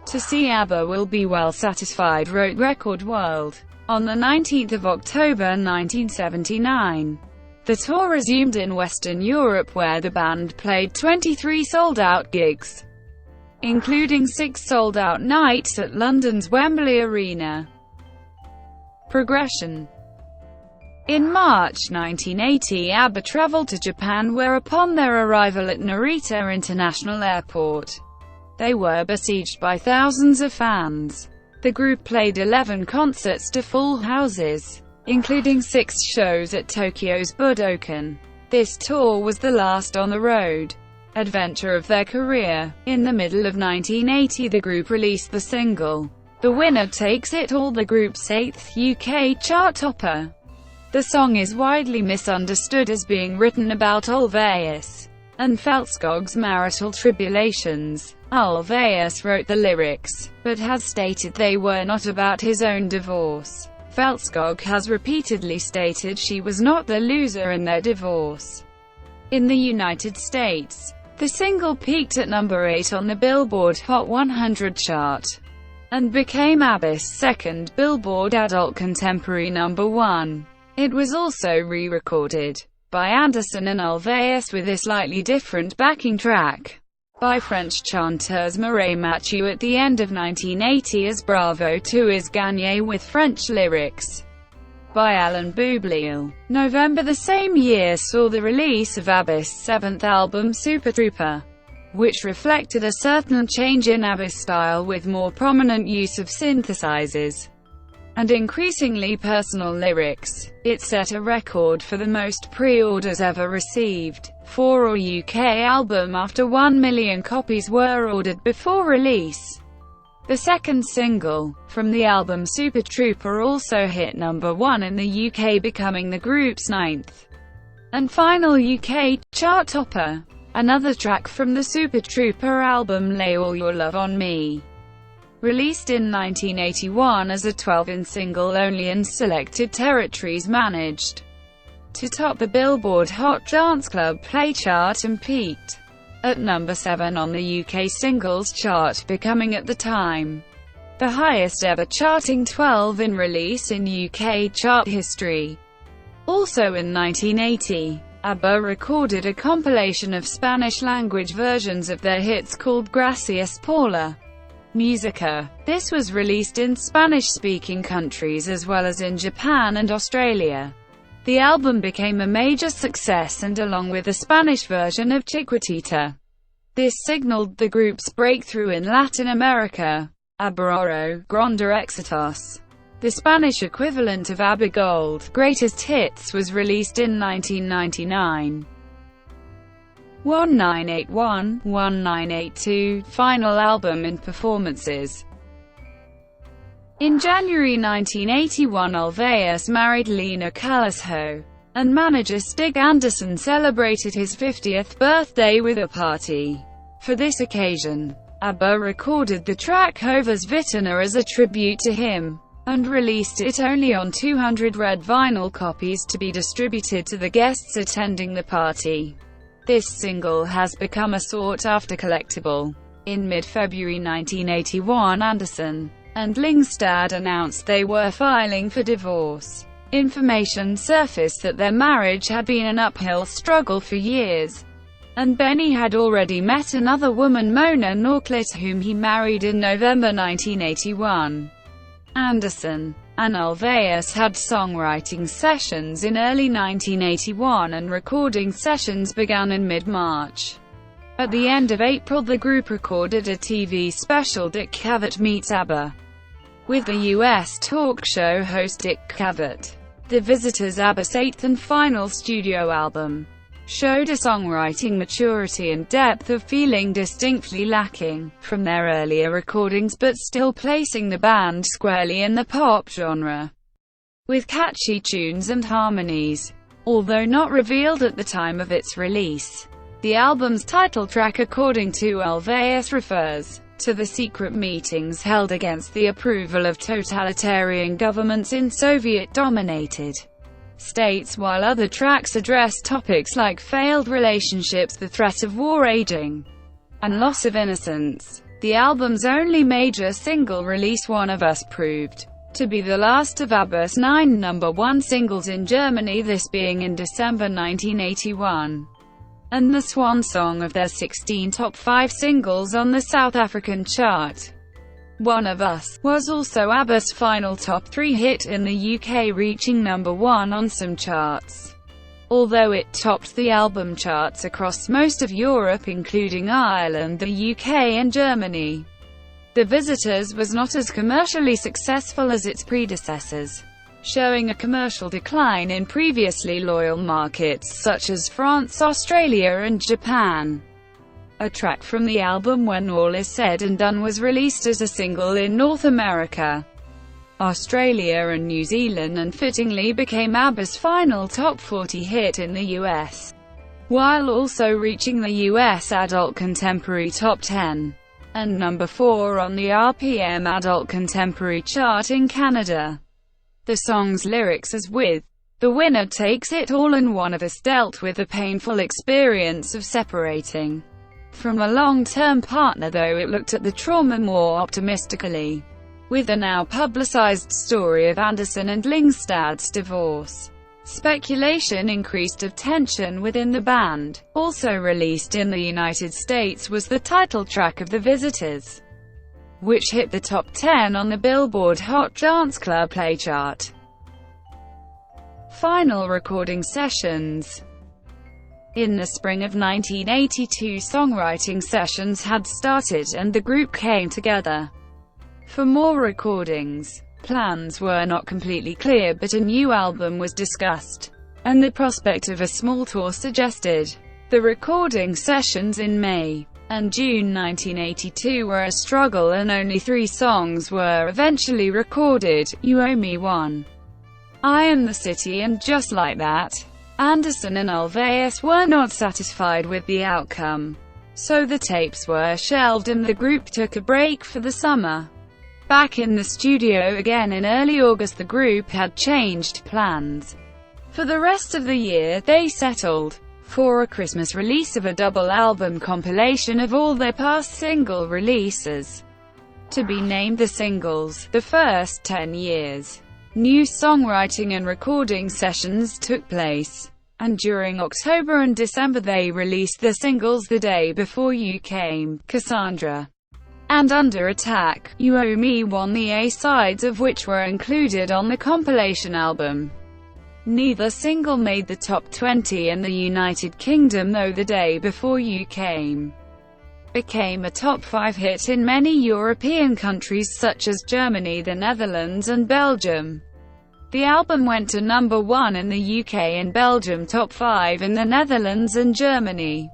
to see ABBA will be well satisfied, wrote Record World. On 19 October 1979, the tour resumed in Western Europe, where the band played 23 sold-out gigs, including 6 sold-out nights at London's Wembley Arena. Progression. In March 1980, ABBA travelled to Japan, where upon their arrival at Narita International Airport, they were besieged by thousands of fans. The group played 11 concerts to full houses, including 6 shows at Tokyo's Budokan. This tour was the last on-the-road adventure of their career. In the middle of 1980, the group released the single, The Winner Takes It All, the group's 8th UK chart topper. The song is widely misunderstood as being written about Ulvaeus and Fältskog's marital tribulations. Ulvaeus wrote the lyrics, but has stated they were not about his own divorce. Fältskog has repeatedly stated she was not the loser in their divorce. In the United States, the single peaked at number 8 on the Billboard Hot 100 chart, and became ABBA's second Billboard Adult Contemporary number 1. It was also re-recorded by Andersson and Ulvaeus with a slightly different backing track by French chanteuse Mireille Mathieu at the end of 1980 as Bravo Tu es gagné, with French lyrics by Alain Boublil. November the same year saw the release of ABBA's 7th album, Super Trooper, which reflected a certain change in ABBA's style with more prominent use of synthesizers and increasingly personal lyrics. It set a record for the most pre-orders ever received for a UK album after 1 million copies were ordered before release. The second single from the album, Super Trooper, also hit number 1 in the UK, becoming the group's 9th and final UK chart topper. Another track from the Super Trooper album, Lay All Your Love on Me, released in 1981 as a 12-inch single only in selected territories, managed to top the Billboard Hot Dance Club Play chart and peaked at number 7 on the UK singles chart, becoming at the time the highest ever charting 12-inch release in UK chart history. Also in 1980, ABBA recorded a compilation of Spanish-language versions of their hits called Gracias Paula, Musica. This was released in Spanish-speaking countries as well as in Japan and Australia. The album became a major success, and along with the Spanish version of Chiquitita, this signaled the group's breakthrough in Latin America. ABBA Grande Éxitos, the Spanish equivalent of ABBA Gold Greatest Hits, was released in 1999. 1981-1982 Final album and performances. In January 1981, Ulvaeus married Lena Kulesho, and manager Stig Andersson celebrated his 50th birthday with a party. For this occasion, ABBA recorded the track Hovers Vittna as a tribute to him, and released it only on 200 red vinyl copies to be distributed to the guests attending the party. This single has become a sought-after collectible. In mid-February 1981, Andersson and Lyngstad announced they were filing for divorce. Information surfaced that their marriage had been an uphill struggle for years, and Benny had already met another woman, Mona Norclit, whom he married in November 1981. Andersson and Ulvaeus had songwriting sessions in early 1981, and recording sessions began in mid-March. At the end of April, the group recorded a TV special, Dick Cavett Meets ABBA, with the US talk show host Dick Cavett. The Visitors' ABBA's eighth and final studio album showed a songwriting maturity and depth of feeling distinctly lacking from their earlier recordings, but still placing the band squarely in the pop genre, with catchy tunes and harmonies. Although not revealed at the time of its release, the album's title track, according to Ulvaeus, refers to the secret meetings held against the approval of totalitarian governments in Soviet-dominated states, while other tracks address topics like failed relationships, the threat of war, aging, and loss of innocence. The album's only major single release, One of Us, proved to be the last of ABBA's 9 number-one singles in Germany, this being in December 1981, and the swan song of their 16 top 5 singles on the South African chart. One of Us was also ABBA's final top 3 hit in the UK, reaching number 1 on some charts. Although it topped the album charts across most of Europe, including Ireland, the UK and Germany, The Visitors was not as commercially successful as its predecessors, showing a commercial decline in previously loyal markets such as France, Australia and Japan. A track from the album, When All Is Said and Done, was released as a single in North America, Australia and New Zealand, and fittingly became ABBA's final top 40 hit in the US, while also reaching the US Adult Contemporary Top 10, and number 4 on the RPM Adult Contemporary chart in Canada. The song's lyrics, as with The Winner Takes It All and One of Us, dealt with the painful experience of separating from a long-term partner, though it looked at the trauma more optimistically. With the now publicized story of Andersson and Lyngstad's divorce, speculation increased of tension within the band. Also released in the United States was the title track of The Visitors, which hit the top 10 on the Billboard Hot Dance Club Play chart. Final recording sessions. In the spring of 1982, songwriting sessions had started and the group came together for more recordings. Plans were not completely clear, but a new album was discussed, and the prospect of a small tour suggested. The recording sessions in May and June 1982 were a struggle, and only 3 songs were eventually recorded: You Owe Me One, I Am the City and Just Like That. Andersson and Ulvaeus were not satisfied with the outcome, so the tapes were shelved and the group took a break for the summer. Back in the studio again in early August, the group had changed plans. For the rest of the year, they settled for a Christmas release of a double album compilation of all their past single releases, to be named The Singles, The First 10 Years. New songwriting and recording sessions took place, and during October and December they released the singles The Day Before You Came, Cassandra, and Under Attack, You Owe Me won the A-sides of which were included on the compilation album. Neither single made the top 20 in the United Kingdom, though The Day Before You Came became a top 5 hit in many European countries such as Germany, the Netherlands and Belgium. The album went to number 1 in the UK and Belgium, top 5 in the Netherlands and Germany,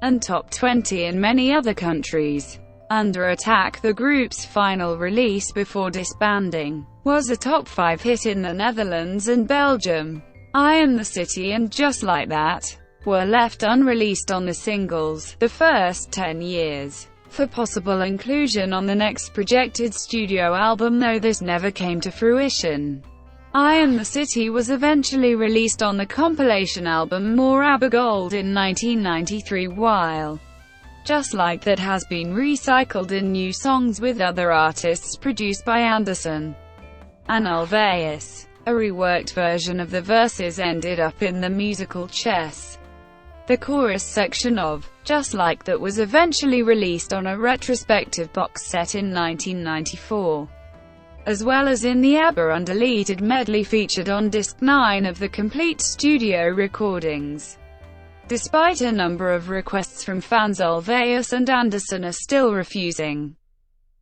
and top 20 in many other countries. Under Attack, the group's final release before disbanding, was a top 5 hit in the Netherlands and Belgium. I Am the City and Just Like That were left unreleased on the singles the first 10 years, for possible inclusion on the next projected studio album, though this never came to fruition. I Am the City was eventually released on the compilation album More ABBA Gold in 1993, while Just Like That has been recycled in new songs with other artists produced by Andersson and Ulvaeus. A reworked version of the verses ended up in the musical Chess. The chorus section of Just Like That was eventually released on a retrospective box set in 1994, as well as in the ABBA Undeleted medley featured on disc 9 of the complete studio recordings. Despite a number of requests from fans, Ulvaeus and Andersson are still refusing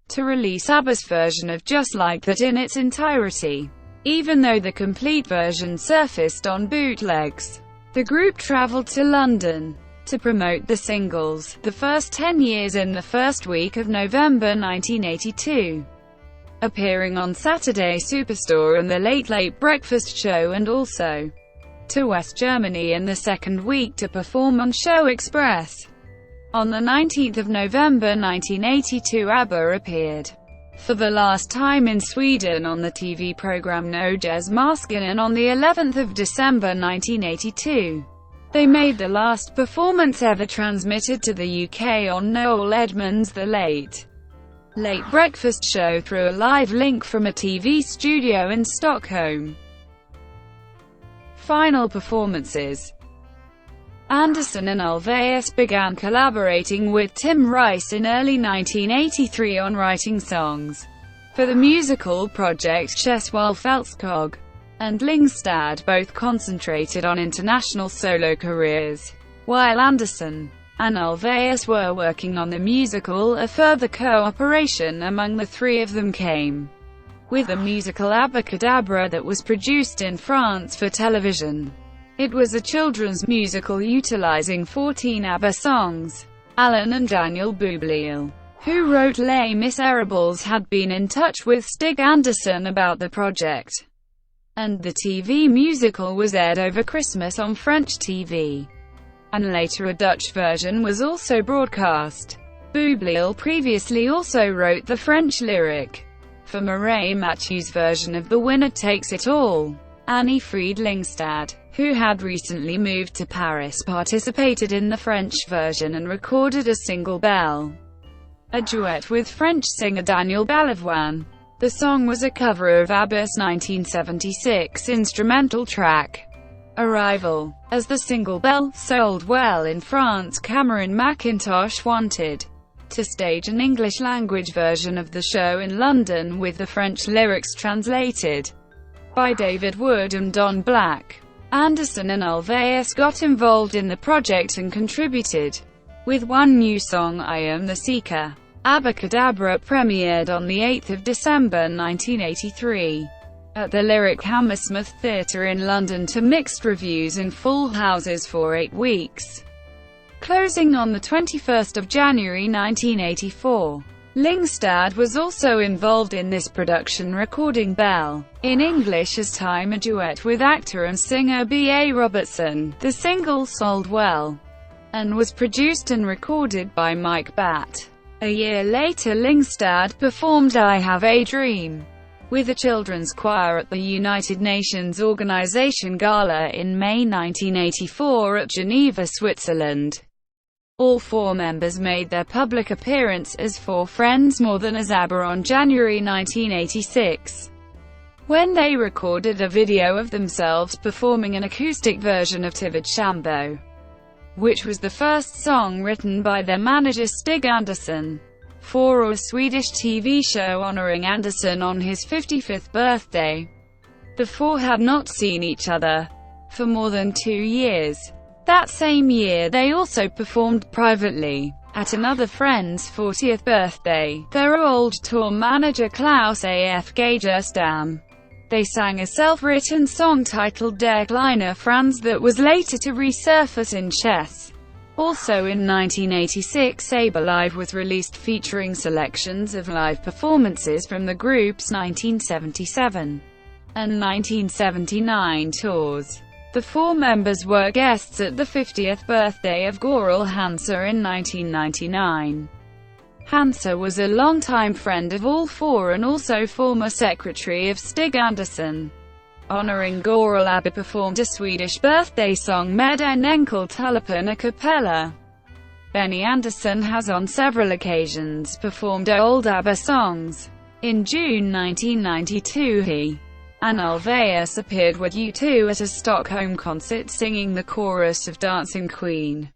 to release ABBA's version of Just Like That in its entirety, even though the complete version surfaced on bootlegs. The group traveled to London to promote the singles, the first 10 years in the first week of November 1982, appearing on Saturday Superstore and the Late Late Breakfast Show, and also to West Germany in the second week to perform on Show Express. On the 19th of November 1982, ABBA appeared for the last time in Sweden on the TV program Nöjesmasken, and on the 11th of December 1982, they made the last performance ever transmitted to the UK on Noel Edmonds' The Late Breakfast Show through a live link from a TV studio in Stockholm. Final performances. Andersson and Ulvaeus began collaborating with Tim Rice in early 1983 on writing songs for the musical project Chess, while Fältskog and Lyngstad both concentrated on international solo careers. While Andersson and Ulvaeus were working on the musical, a further cooperation among the three of them came with the musical Abacadabra that was produced in France for television. It was a children's musical utilizing 14 ABBA songs. Alan and Daniel Bublé, who wrote Les Miserables, had been in touch with Stig Andersson about the project, and the TV musical was aired over Christmas on French TV, and later a Dutch version was also broadcast. Bublé previously also wrote the French lyric for Mireille Mathieu's version of The Winner Takes It All. Anni-Frid Lyngstad, who had recently moved to Paris, participated in the French version and recorded a single Belle, a duet with French singer Daniel Balavoine. The song was a cover of ABBA's 1976 instrumental track, Arrival. As the single Belle sold well in France, Cameron Mackintosh wanted to stage an English-language version of the show in London with the French lyrics translated by David Wood and Don Black. Andersson and Ulvaeus got involved in the project and contributed with one new song, I Am the Seeker. Abacadabra premiered on the 8th of December 1983 at the Lyric Hammersmith Theatre in London to mixed reviews in full houses for 8 weeks, closing on the 21st of January 1984. Lyngstad was also involved in this production, recording Belle in English as time, a duet with actor and singer B.A. Robertson. The single sold well and was produced and recorded by Mike Batt. A year later, Lyngstad performed I Have a Dream with a children's choir at the United Nations Organization Gala in May 1984 at Geneva, Switzerland. All four members made their public appearance as Four Friends More Than as ABBA on January 1986, when they recorded a video of themselves performing an acoustic version of Tivid Shambo, which was the first song written by their manager Stig Andersson. for a Swedish TV show honoring Andersson on his 55th birthday. The four had not seen each other for more than 2 years. That same year they also performed privately at another friend's 40th birthday, their old tour manager Klaus A.F. Gagerstam. They sang a self-written song titled Der kleine Franz that was later to resurface in Chess. Also in 1986, ABBA Live was released featuring selections of live performances from the group's 1977 and 1979 tours. The four members were guests at the 50th birthday of Gorel Hansa in 1999. Hansa was a longtime friend of all four and also former secretary of Stig Andersson. Honoring Gorel, ABBA performed a Swedish birthday song Med en enkel tulipan a cappella. Benny Andersson has on several occasions performed old ABBA songs. In June 1992 he and Ulvaeus appeared with U2 at a Stockholm concert singing the chorus of Dancing Queen.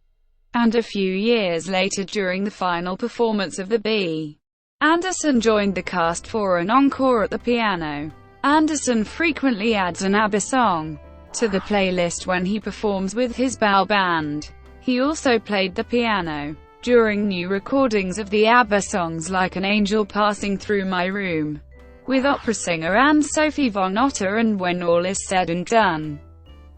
And a few years later, during the final performance of the B, Andersson joined the cast for an encore at the piano. Andersson frequently adds an ABBA song to the playlist when he performs with his bow band. He also played the piano during new recordings of the ABBA songs like An Angel Passing Through My Room, with opera singer Ann-Sophie von Otter, and When All Is Said and Done,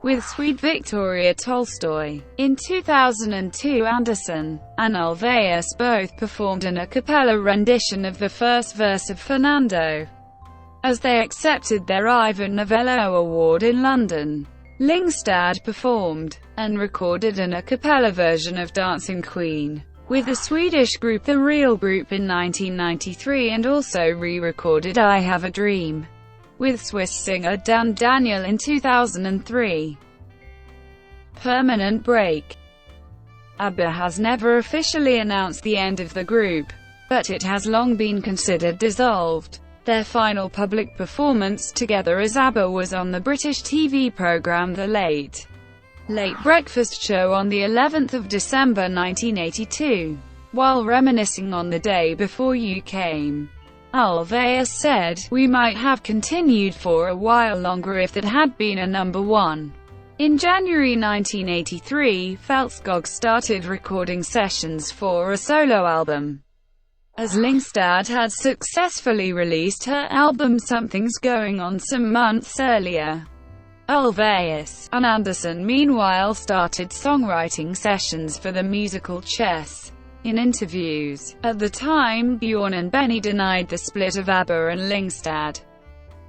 with Swede Victoria Tolstoy. In 2002, Andersson and Ulvaeus both performed an a cappella rendition of the first verse of Fernando as they accepted their Ivor Novello Award in London. Lyngstad performed and recorded an a cappella version of Dancing Queen with the Swedish group The Real Group in 1993, and also re-recorded I Have a Dream with Swiss singer Dan Daniel in 2003. Permanent break. ABBA has never officially announced the end of the group, but it has long been considered dissolved. Their final public performance together as ABBA was on the British TV programme The Late Breakfast Show on the 11th of December 1982. While reminiscing on the day before you came, Ulvaeus said, "We might have continued for a while longer if that had been a number one." In January 1983, Fältskog started recording sessions for a solo album, as Lyngstad had successfully released her album Something's Going On some months earlier. Ulvaeus and Andersson meanwhile started songwriting sessions for the musical Chess. In interviews at the time, Björn and Benny denied the split of ABBA and Lyngstad,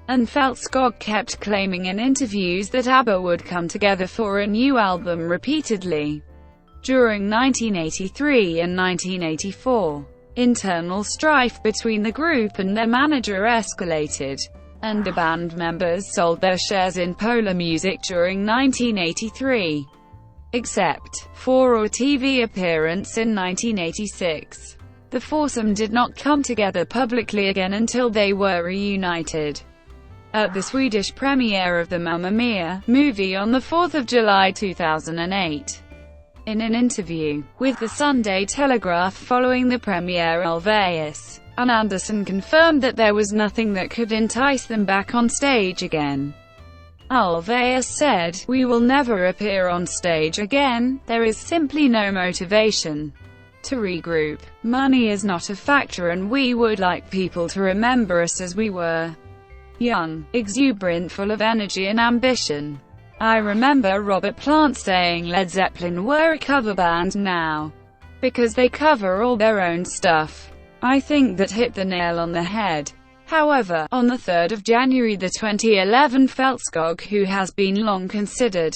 and Fältskog kept claiming in interviews that ABBA would come together for a new album repeatedly. During 1983 and 1984, internal strife between the group and their manager escalated, and the band members sold their shares in Polar Music during 1983. Except for a TV appearance in 1986, the foursome did not come together publicly again until they were reunited at the Swedish premiere of the Mamma Mia movie on the 4th of July 2008. In an interview with the Sunday Telegraph following the premiere, Ulvaeus and Andersson confirmed that there was nothing that could entice them back on stage again. Ulvaeus said, "We will never appear on stage again, there is simply no motivation to regroup. Money is not a factor and we would like people to remember us as we were. Young, exuberant, full of energy and ambition. I remember Robert Plant saying Led Zeppelin were a cover band now, because they cover all their own stuff. I think that hit the nail on the head." However, on the 3rd of January 2011, Fältskog, who has been long considered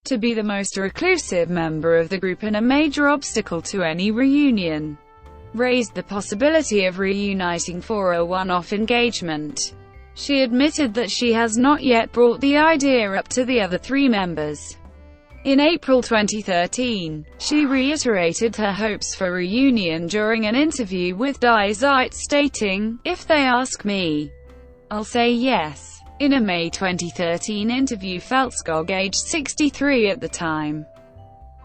to be the most reclusive member of the group and a major obstacle to any reunion, raised the possibility of reuniting for a one-off engagement. She admitted that she has not yet brought the idea up to the other three members. In April 2013, she reiterated her hopes for reunion during an interview with Die Zeit, stating, "If they ask me, I'll say yes." In a May 2013 interview, Fältskog, aged 63 at the time,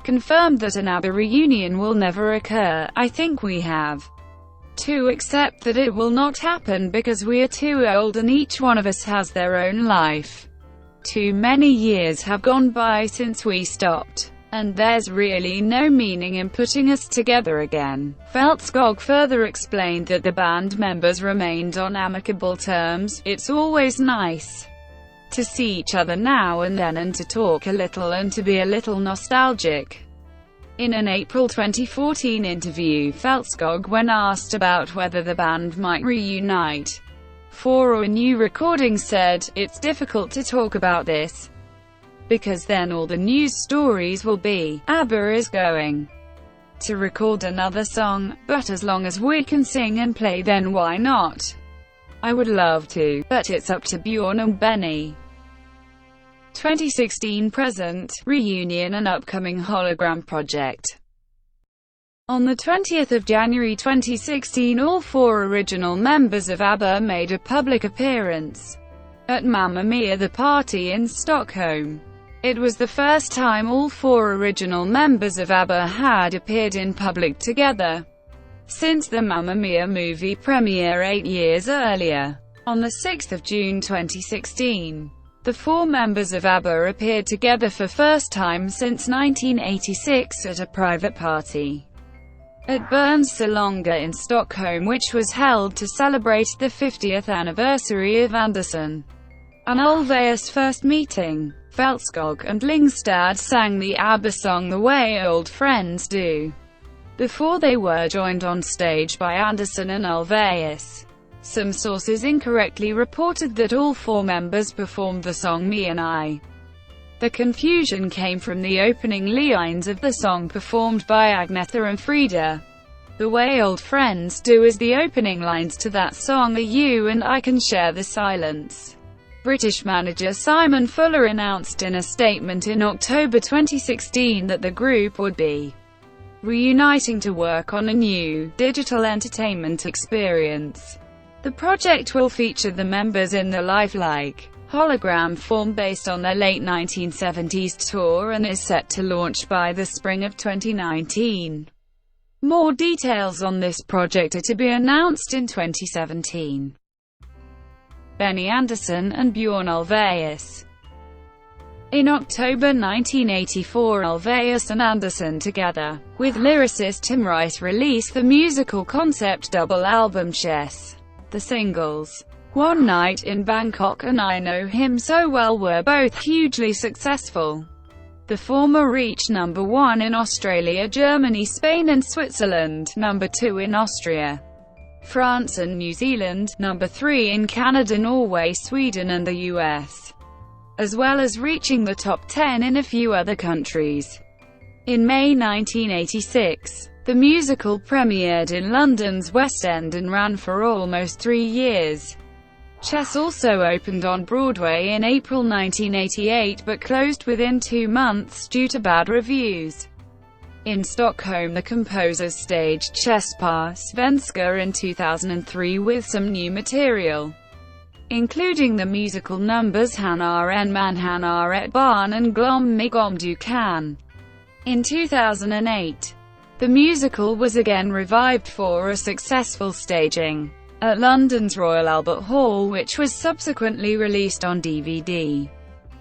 confirmed that an ABBA reunion will never occur. "I think we have to accept that it will not happen because we are too old and each one of us has their own life. Too many years have gone by since we stopped, and there's really no meaning in putting us together again. Fältskog further explained that the band members remained on amicable terms. It's always nice to see each other now and then and to talk a little and to be a little nostalgic. In an April 2014 interview, Fältskog, when asked about whether the band might reunite for a new recording, said, "It's difficult to talk about this, because then all the news stories will be, ABBA is going to record another song, but as long as we can sing and play, then why not? I would love to, but it's up to Björn and Benny." 2016 present, reunion and upcoming hologram project. On the 20th of January 2016, all 4 original members of ABBA made a public appearance at Mamma Mia! The Party in Stockholm. It was the first time all 4 original members of ABBA had appeared in public together since the Mamma Mia! Movie premiere 8 years earlier. On the 6th of June 2016, the 4 members of ABBA appeared together for first time since 1986 at a private party at Berns Salonga in Stockholm, which was held to celebrate the 50th anniversary of Andersson and Ulvaeus' first meeting. Fältskog and Lyngstad sang the ABBA song The Way Old Friends Do before they were joined on stage by Andersson and Ulvaeus. Some sources incorrectly reported that all 4 members performed the song Me and I. The confusion came from the opening lines of the song performed by Agnetha and Frida. The Way Old Friends Do is the opening lines to that song. You and I can share the silence. British manager Simon Fuller announced in a statement in October 2016 that the group would be reuniting to work on a new, digital entertainment experience. The project will feature the members in the lifelike, hologram form based on their late 1970s tour and is set to launch by the spring of 2019. More details on this project are to be announced in 2017. Benny Andersson and Björn Ulvaeus. In October 1984, Ulvaeus and Andersson, together with lyricist Tim Rice, released the musical concept double album Chess. The singles, One Night in Bangkok and I Know Him So Well, were both hugely successful. The former reached number 1 in Australia, Germany, Spain and Switzerland, number 2 in Austria, France and New Zealand, number 3 in Canada, Norway, Sweden and the US, as well as reaching the top 10 in a few other countries. In May 1986, the musical premiered in London's West End and ran for almost 3 years. Chess also opened on Broadway in April 1988 but closed within 2 months due to bad reviews. In Stockholm, the composers staged Chess på Svenska in 2003 with some new material, including the musical numbers Han är en man, Han är ett barn and Glöm mig om du kan. In 2008, the musical was again revived for a successful staging at London's Royal Albert Hall, which was subsequently released on DVD,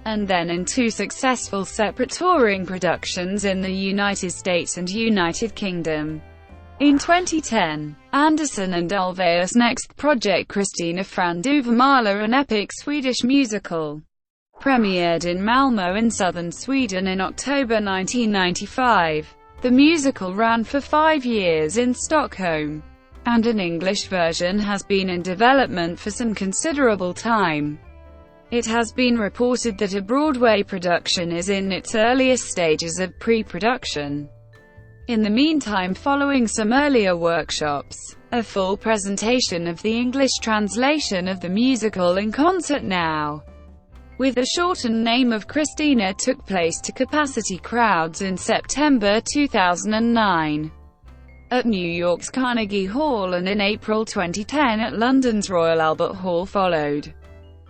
and then in 2 successful separate touring productions in the United States and United Kingdom. In 2010, Andersson and Ulvaeus' next project, Kristina från Duvemåla, an epic Swedish musical, premiered in Malmö in southern Sweden in October 1995. The musical ran for 5 years in Stockholm, and an English version has been in development for some considerable time. It has been reported that a Broadway production is in its earliest stages of pre-production. In the meantime, following some earlier workshops, a full presentation of the English translation of the musical in concert now, with the shortened name of Kristina, took place to capacity crowds in September 2009 at New York's Carnegie Hall and in April 2010 at London's Royal Albert Hall, followed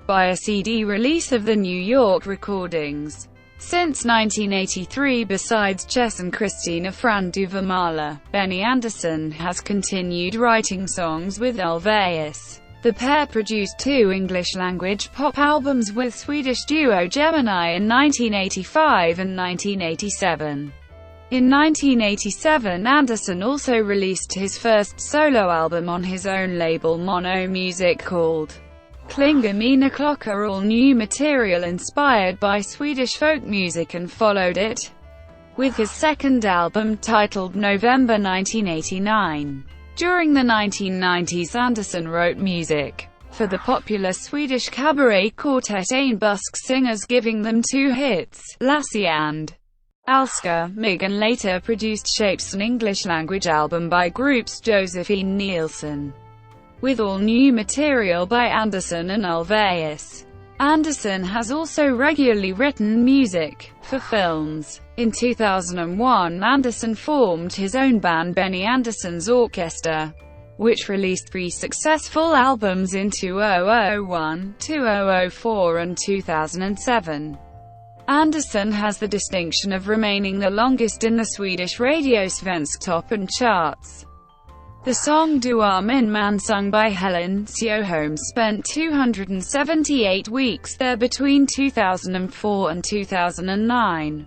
by a CD release of the New York recordings. Since 1983, besides Chess and Christina Franduva-Mahler, Benny Andersson has continued writing songs with Ulvaeus. The pair produced 2 English-language pop albums with Swedish duo Gemini in 1985 and 1987. In 1987, Andersson also released his first solo album on his own label Mono Music called Klinga Mina Klocka, all new material inspired by Swedish folk music, and followed it with his second album titled November 1989. During the 1990s, Andersson wrote music for the popular Swedish cabaret quartet Ein Busk Singers, giving them 2 hits, Lassie and Alska Mig, and later produced Shapes, an English-language album by groups Josephine Nielsen, with all new material by Andersson and Ulvaeus. Andersson has also regularly written music for films. In 2001, Andersson formed his own band Benny Andersson's Orchestra, which released 3 successful albums in 2001, 2004 and 2007. Andersson has the distinction of remaining the longest in the Swedish radio Svensk Top and charts. The song Du är min man, sung by Helen Sjöholm, spent 278 weeks there between 2004 and 2009.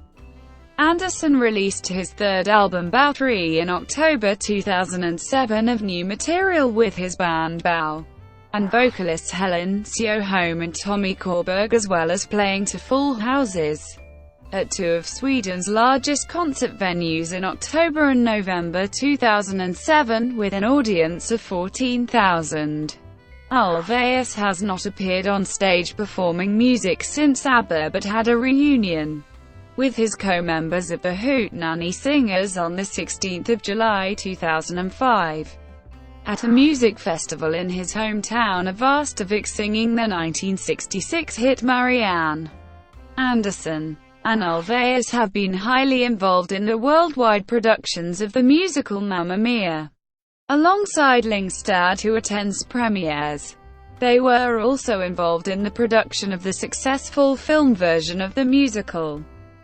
Andersson released his third album Battery in October 2007 of new material with his band Bow and vocalists Helen Sjöholm and Tommy Körberg, as well as playing to full houses at 2 of Sweden's largest concert venues in October and November 2007, with an audience of 14,000. Ulvaeus has not appeared on stage performing music since ABBA, but had a reunion with his co-members of the Hootenanny Singers on 16 July 2005 at a music festival in his hometown of Västervik, singing the 1966 hit Marianne. Andersson and Ulvaeus have been highly involved in the worldwide productions of the musical Mamma Mia, alongside Lyngstad, who attends premieres. They were also involved in the production of the successful film version of the musical,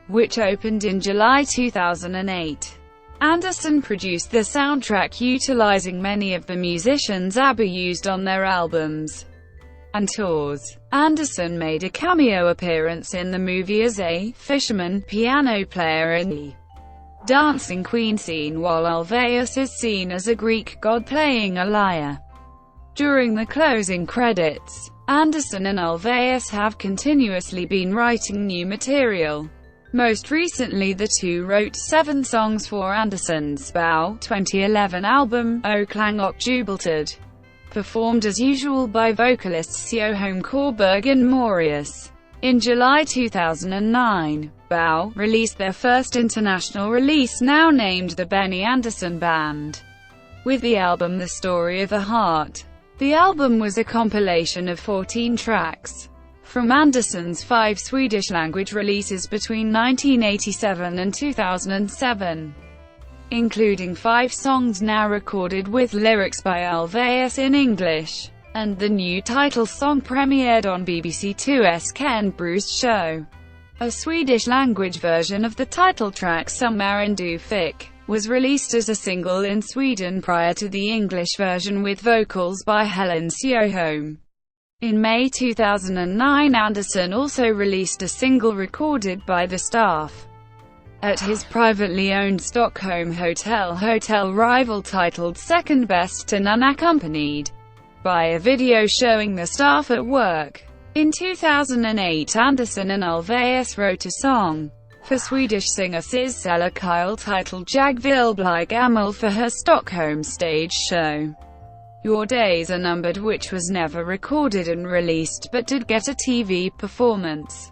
which opened in July 2008. Andersson produced the soundtrack, utilizing many of the musicians ABBA used on their albums and tours. Andersson made a cameo appearance in the movie as a fisherman piano player in the Dancing Queen scene, while Ulvaeus is seen as a Greek god playing a lyre during the closing credits. Andersson and Ulvaeus have continuously been writing new material. Most recently, the 2 wrote 7 songs for Andersson's Bow 2011 album, O Klang och Jubeltid, performed as usual by vocalists Sjöholm, Körberg and Morius. In July 2009, Bow released their first international release, now named the Benny Andersson Band, with the album The Story of a Heart. The album was a compilation of 14 tracks from Andersson's 5 Swedish-language releases between 1987 and 2007, including 5 songs now recorded with lyrics by Ulvaeus in English, and the new title song premiered on BBC 2's Ken Bruce show. A Swedish-language version of the title track Sommaren du fick was released as a single in Sweden prior to the English version with vocals by Helen Sjöholm. In May 2009, Andersson also released a single recorded by the staff at his privately owned Stockholm hotel Rival, titled Second Best to None, accompanied by a video showing the staff at work. In 2008, Andersson and Ulvaeus wrote a song for Swedish singer Sissela Kyle titled Jag vill bli gammal for her Stockholm stage show Your Days Are Numbered, which was never recorded and released, but did get a TV performance.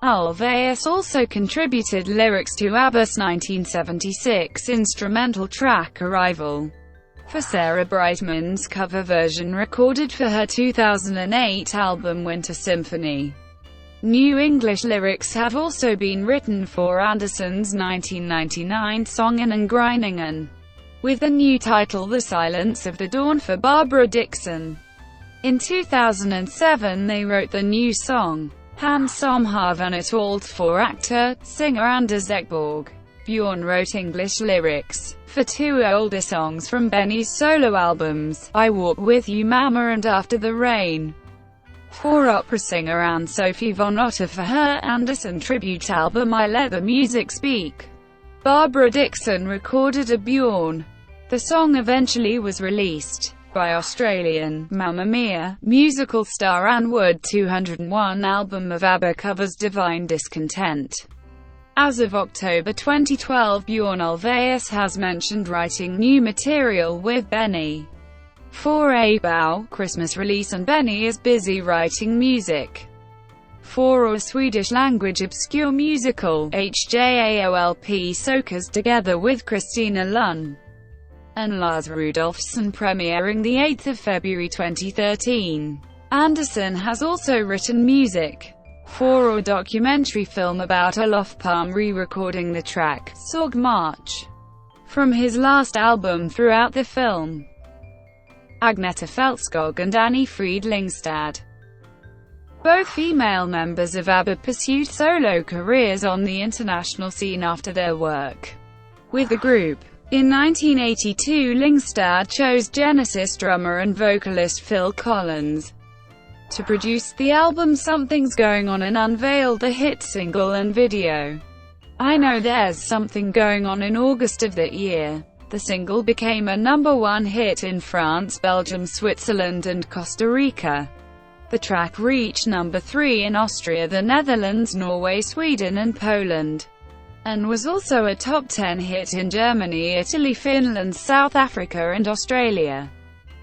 Ulvaeus also contributed lyrics to ABBA's 1976 instrumental track Arrival for Sarah Brightman's cover version recorded for her 2008 album Winter Symphony. New English lyrics have also been written for Andersson's 1999 song In en Gryningen, with the new title The Silence of the Dawn for Barbara Dickson. In 2007 they wrote the new song Han som har vunnit allt för actor, singer Anders Ekborg. Björn wrote English lyrics for two older songs from Benny's solo albums, I Walk With You Mama and After the Rain. For opera singer Ann-Sofie von Otter for her Andersson tribute album I Let the Music Speak. Barbara Dickson recorded a Björn. The song eventually was released by Australian Mamma Mia musical star Anne Wood 201 album of ABBA covers Divine Discontent. As of October 2012, Björn Ulvaeus has mentioned writing new material with Benny for a Bow Christmas release, and Benny is busy writing music for a Swedish-language obscure musical, HJAOLP Sockers, together with Christina Lund and Lars Rudolphsson, premiering the 8th of February 2013. Andersson has also written music for a documentary film about Olof Palme re-recording the track Sorg March from his last album throughout the film. Agnetha Fältskog and Anni-Frid Lyngstad, both female members of ABBA, pursued solo careers on the international scene after their work with the group. In 1982, Lyngstad chose Genesis drummer and vocalist Phil Collins to produce the album Something's Going On and unveiled the hit single and video, I Know There's Something Going On, in August of that year. The single became a #1 hit in France, Belgium, Switzerland and Costa Rica. The track reached #3 in Austria, the Netherlands, Norway, Sweden and Poland, and was also a top 10 hit in Germany, Italy, Finland, South Africa and Australia.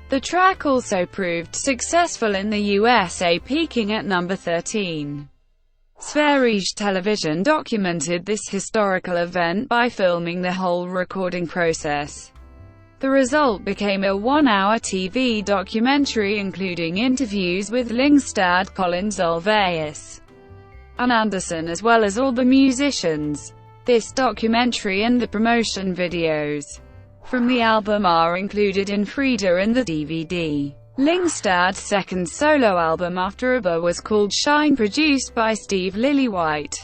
The track also proved successful in the USA, peaking at #13. Sveriges Television documented this historical event by filming the whole recording process. The result became a 1-hour TV documentary including interviews with Lyngstad, Collins, Ulvaeus and Andersson, as well as all the musicians. This documentary and the promotion videos from the album are included in Frida in the DVD. Lyngstad's second solo album after ABBA was called Shine, produced by Steve Lillywhite.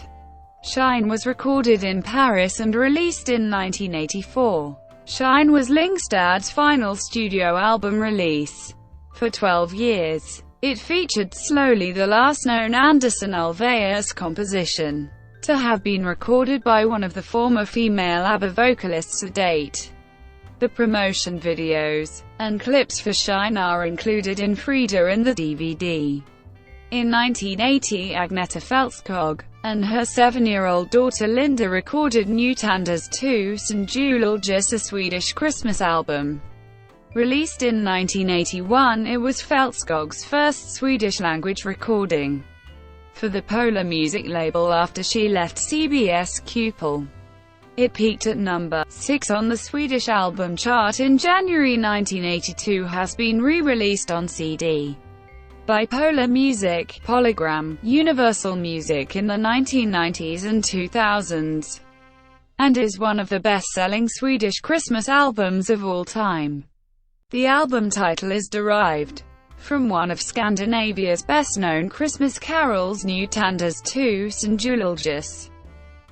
Shine was recorded in Paris and released in 1984. Shine was Lyngstad's final studio album release. For 12 years, it featured Slowly, the last known Andersson Ulvaeus composition to have been recorded by one of the former female ABBA vocalists to date. The promotion videos and clips for Shine are included in Frida in the DVD. In 1980, Agnetha Fältskog and her 7-year-old daughter Linda recorded Nu tandas tusen juleljuss, a Swedish Christmas album. Released in 1981, it was Fältskog's first Swedish-language recording for the Polar music label after she left CBS Cupel. It peaked at #6 on the Swedish album chart in January 1982, has been re-released on CD by Polar Music, Polygram, Universal Music in the 1990s and 2000s, and is one of the best-selling Swedish Christmas albums of all time. The album title is derived from one of Scandinavia's best-known Christmas carols, Nu tandas tusen juleljuss.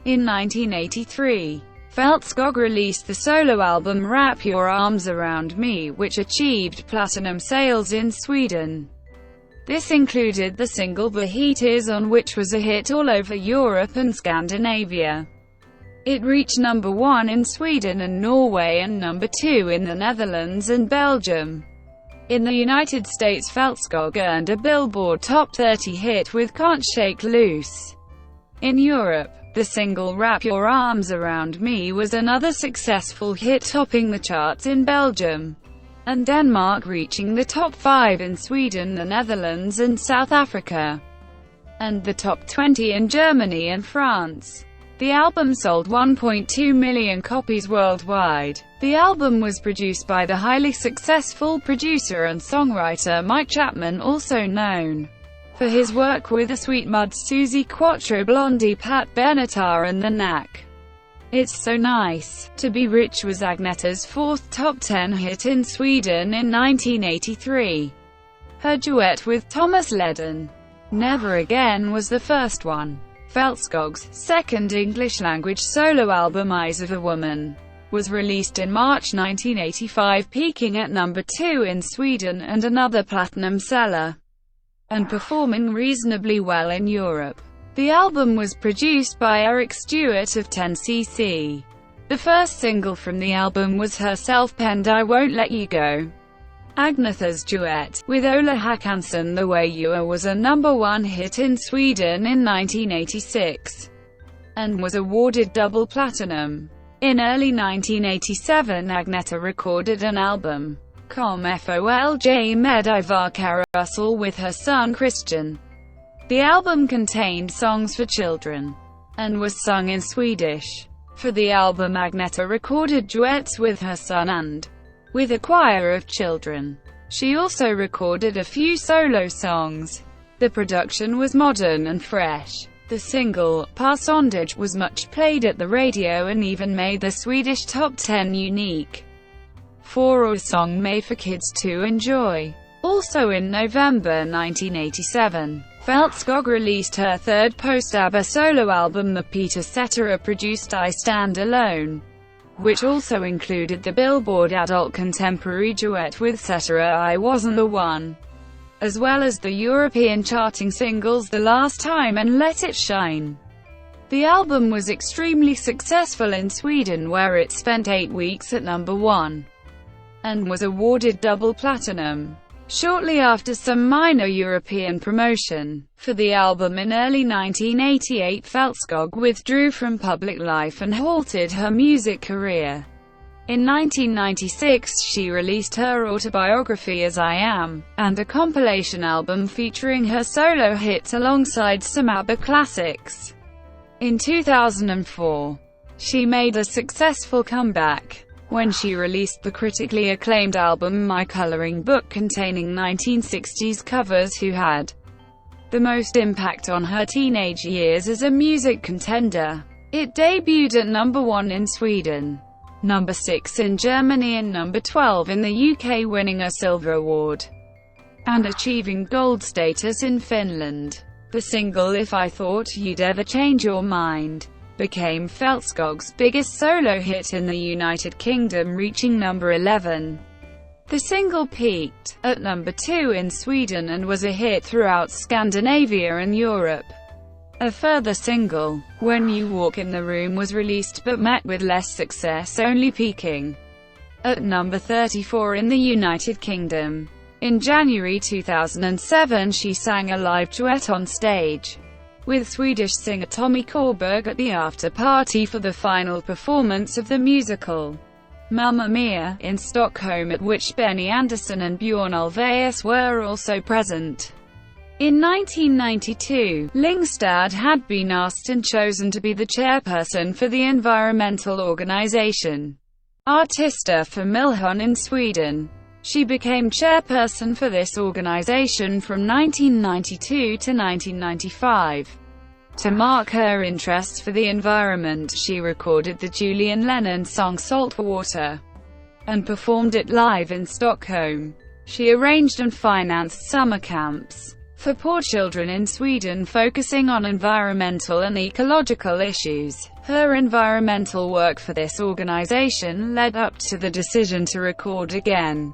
In 1983, Fältskog released the solo album Wrap Your Arms Around Me, which achieved platinum sales in Sweden. This included the single The Heat Is On, which was a hit all over Europe and Scandinavia. It reached #1 in Sweden and Norway and #2 in the Netherlands and Belgium. In the United States, Fältskog earned a Billboard Top 30 hit with Can't Shake Loose. In Europe, the single Wrap Your Arms Around Me was another successful hit, topping the charts in Belgium and Denmark, reaching the top 5 in Sweden, the Netherlands and South Africa, and the top 20 in Germany and France. The album sold 1.2 million copies worldwide. The album was produced by the highly successful producer and songwriter Mike Chapman, also known for his work with the Sweet Mud, Susie Quattro, Blondie, Pat Benatar and The Knack. It's So Nice to Be Rich was Agnetha's fourth top 10 hit in Sweden in 1983. Her duet with Thomas Ledin Never Again was the first one. Fältskog's second English-language solo album Eyes of a Woman was released in March 1985, peaking at number 2 in Sweden and another platinum seller, and performing reasonably well in Europe. The album was produced by Eric Stewart of 10cc. The first single from the album was her self-penned I Won't Let You Go. Agnetha's duet with Ola Håkansson The Way You Are was a #1 hit in Sweden in 1986, and was awarded double platinum. In early 1987, Agnetha recorded an album, Kom Folj med Ivar Karussell, with her son Christian. The album contained songs for children, and was sung in Swedish. For the album, Agnetha recorded duets with her son and with a choir of children. She also recorded a few solo songs. The production was modern and fresh. The single, Passondag, was much played at the radio and even made the Swedish top 10 unique for a song made for kids to enjoy. Also in November 1987, Fältskog released her third Post-Abba solo album, the Peter Cetera-produced I Stand Alone, which also included the Billboard Adult Contemporary duet with Cetera I Wasn't the One, as well as the European charting singles The Last Time and Let It Shine. The album was extremely successful in Sweden, where it spent 8 weeks at #1, and was awarded double platinum. Shortly after some minor European promotion for the album in early 1988, Fältskog withdrew from public life and halted her music career. In 1996, she released her autobiography As I Am, and a compilation album featuring her solo hits alongside some ABBA classics. In 2004, she made a successful comeback when she released the critically acclaimed album My Coloring Book, containing 1960s covers who had the most impact on her teenage years as a music contender. It debuted at #1 in Sweden, #6 in Germany and #12 in the UK, winning a Silver Award and achieving Gold status in Finland. The single If I Thought You'd Ever Change Your Mind became Fältskog's biggest solo hit in the United Kingdom, reaching #11. The single peaked at #2 in Sweden and was a hit throughout Scandinavia and Europe. A further single, When You Walk in the Room, was released but met with less success, only peaking at #34 in the United Kingdom. In January 2007, she sang a live duet on stage with Swedish singer Tommy Körberg at the after-party for the final performance of the musical Mamma Mia! In Stockholm, at which Benny Andersson and Björn Ulvaeus were also present. In 1992, Lyngstad had been asked and chosen to be the chairperson for the environmental organization Artista för Miljön in Sweden. She became chairperson for this organization from 1992 to 1995. To mark her interest for the environment, she recorded the Julian Lennon song Saltwater and performed it live in Stockholm. She arranged and financed summer camps for poor children in Sweden, focusing on environmental and ecological issues. Her environmental work for this organization led up to the decision to record again.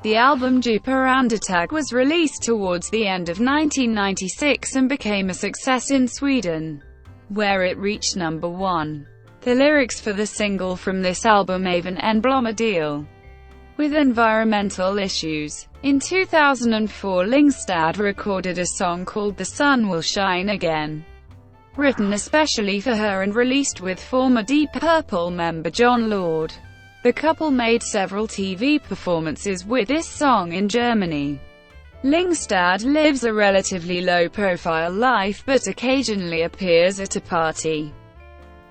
The album Djupare Andetag was released towards the end of 1996 and became a success in Sweden, where it reached #1. The lyrics for the single from this album Även en blomma deal with environmental issues. In 2004, Lyngstad recorded a song called The Sun Will Shine Again, written especially for her and released with former Deep Purple member Jon Lord. The couple made several TV performances with this song in Germany. Lyngstad lives a relatively low-profile life but occasionally appears at a party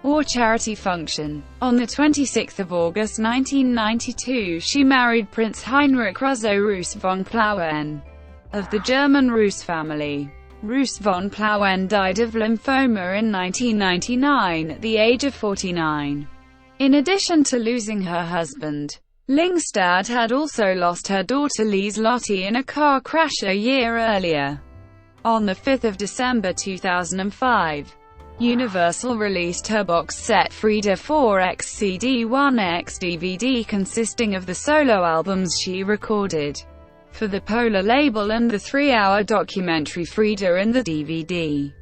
or charity function. On the 26th of August 1992, she married Prince Heinrich Russo Roos von Plauen of the German Roos family. Roos von Plauen died of lymphoma in 1999 at the age of 49. In addition to losing her husband, Lyngstad had also lost her daughter Lise Lottie in a car crash a year earlier. On 5 December 2005, Universal released her box set Frida 4X CD1X DVD consisting of the solo albums she recorded for the Polar label and the 3-hour documentary Frida in the DVD.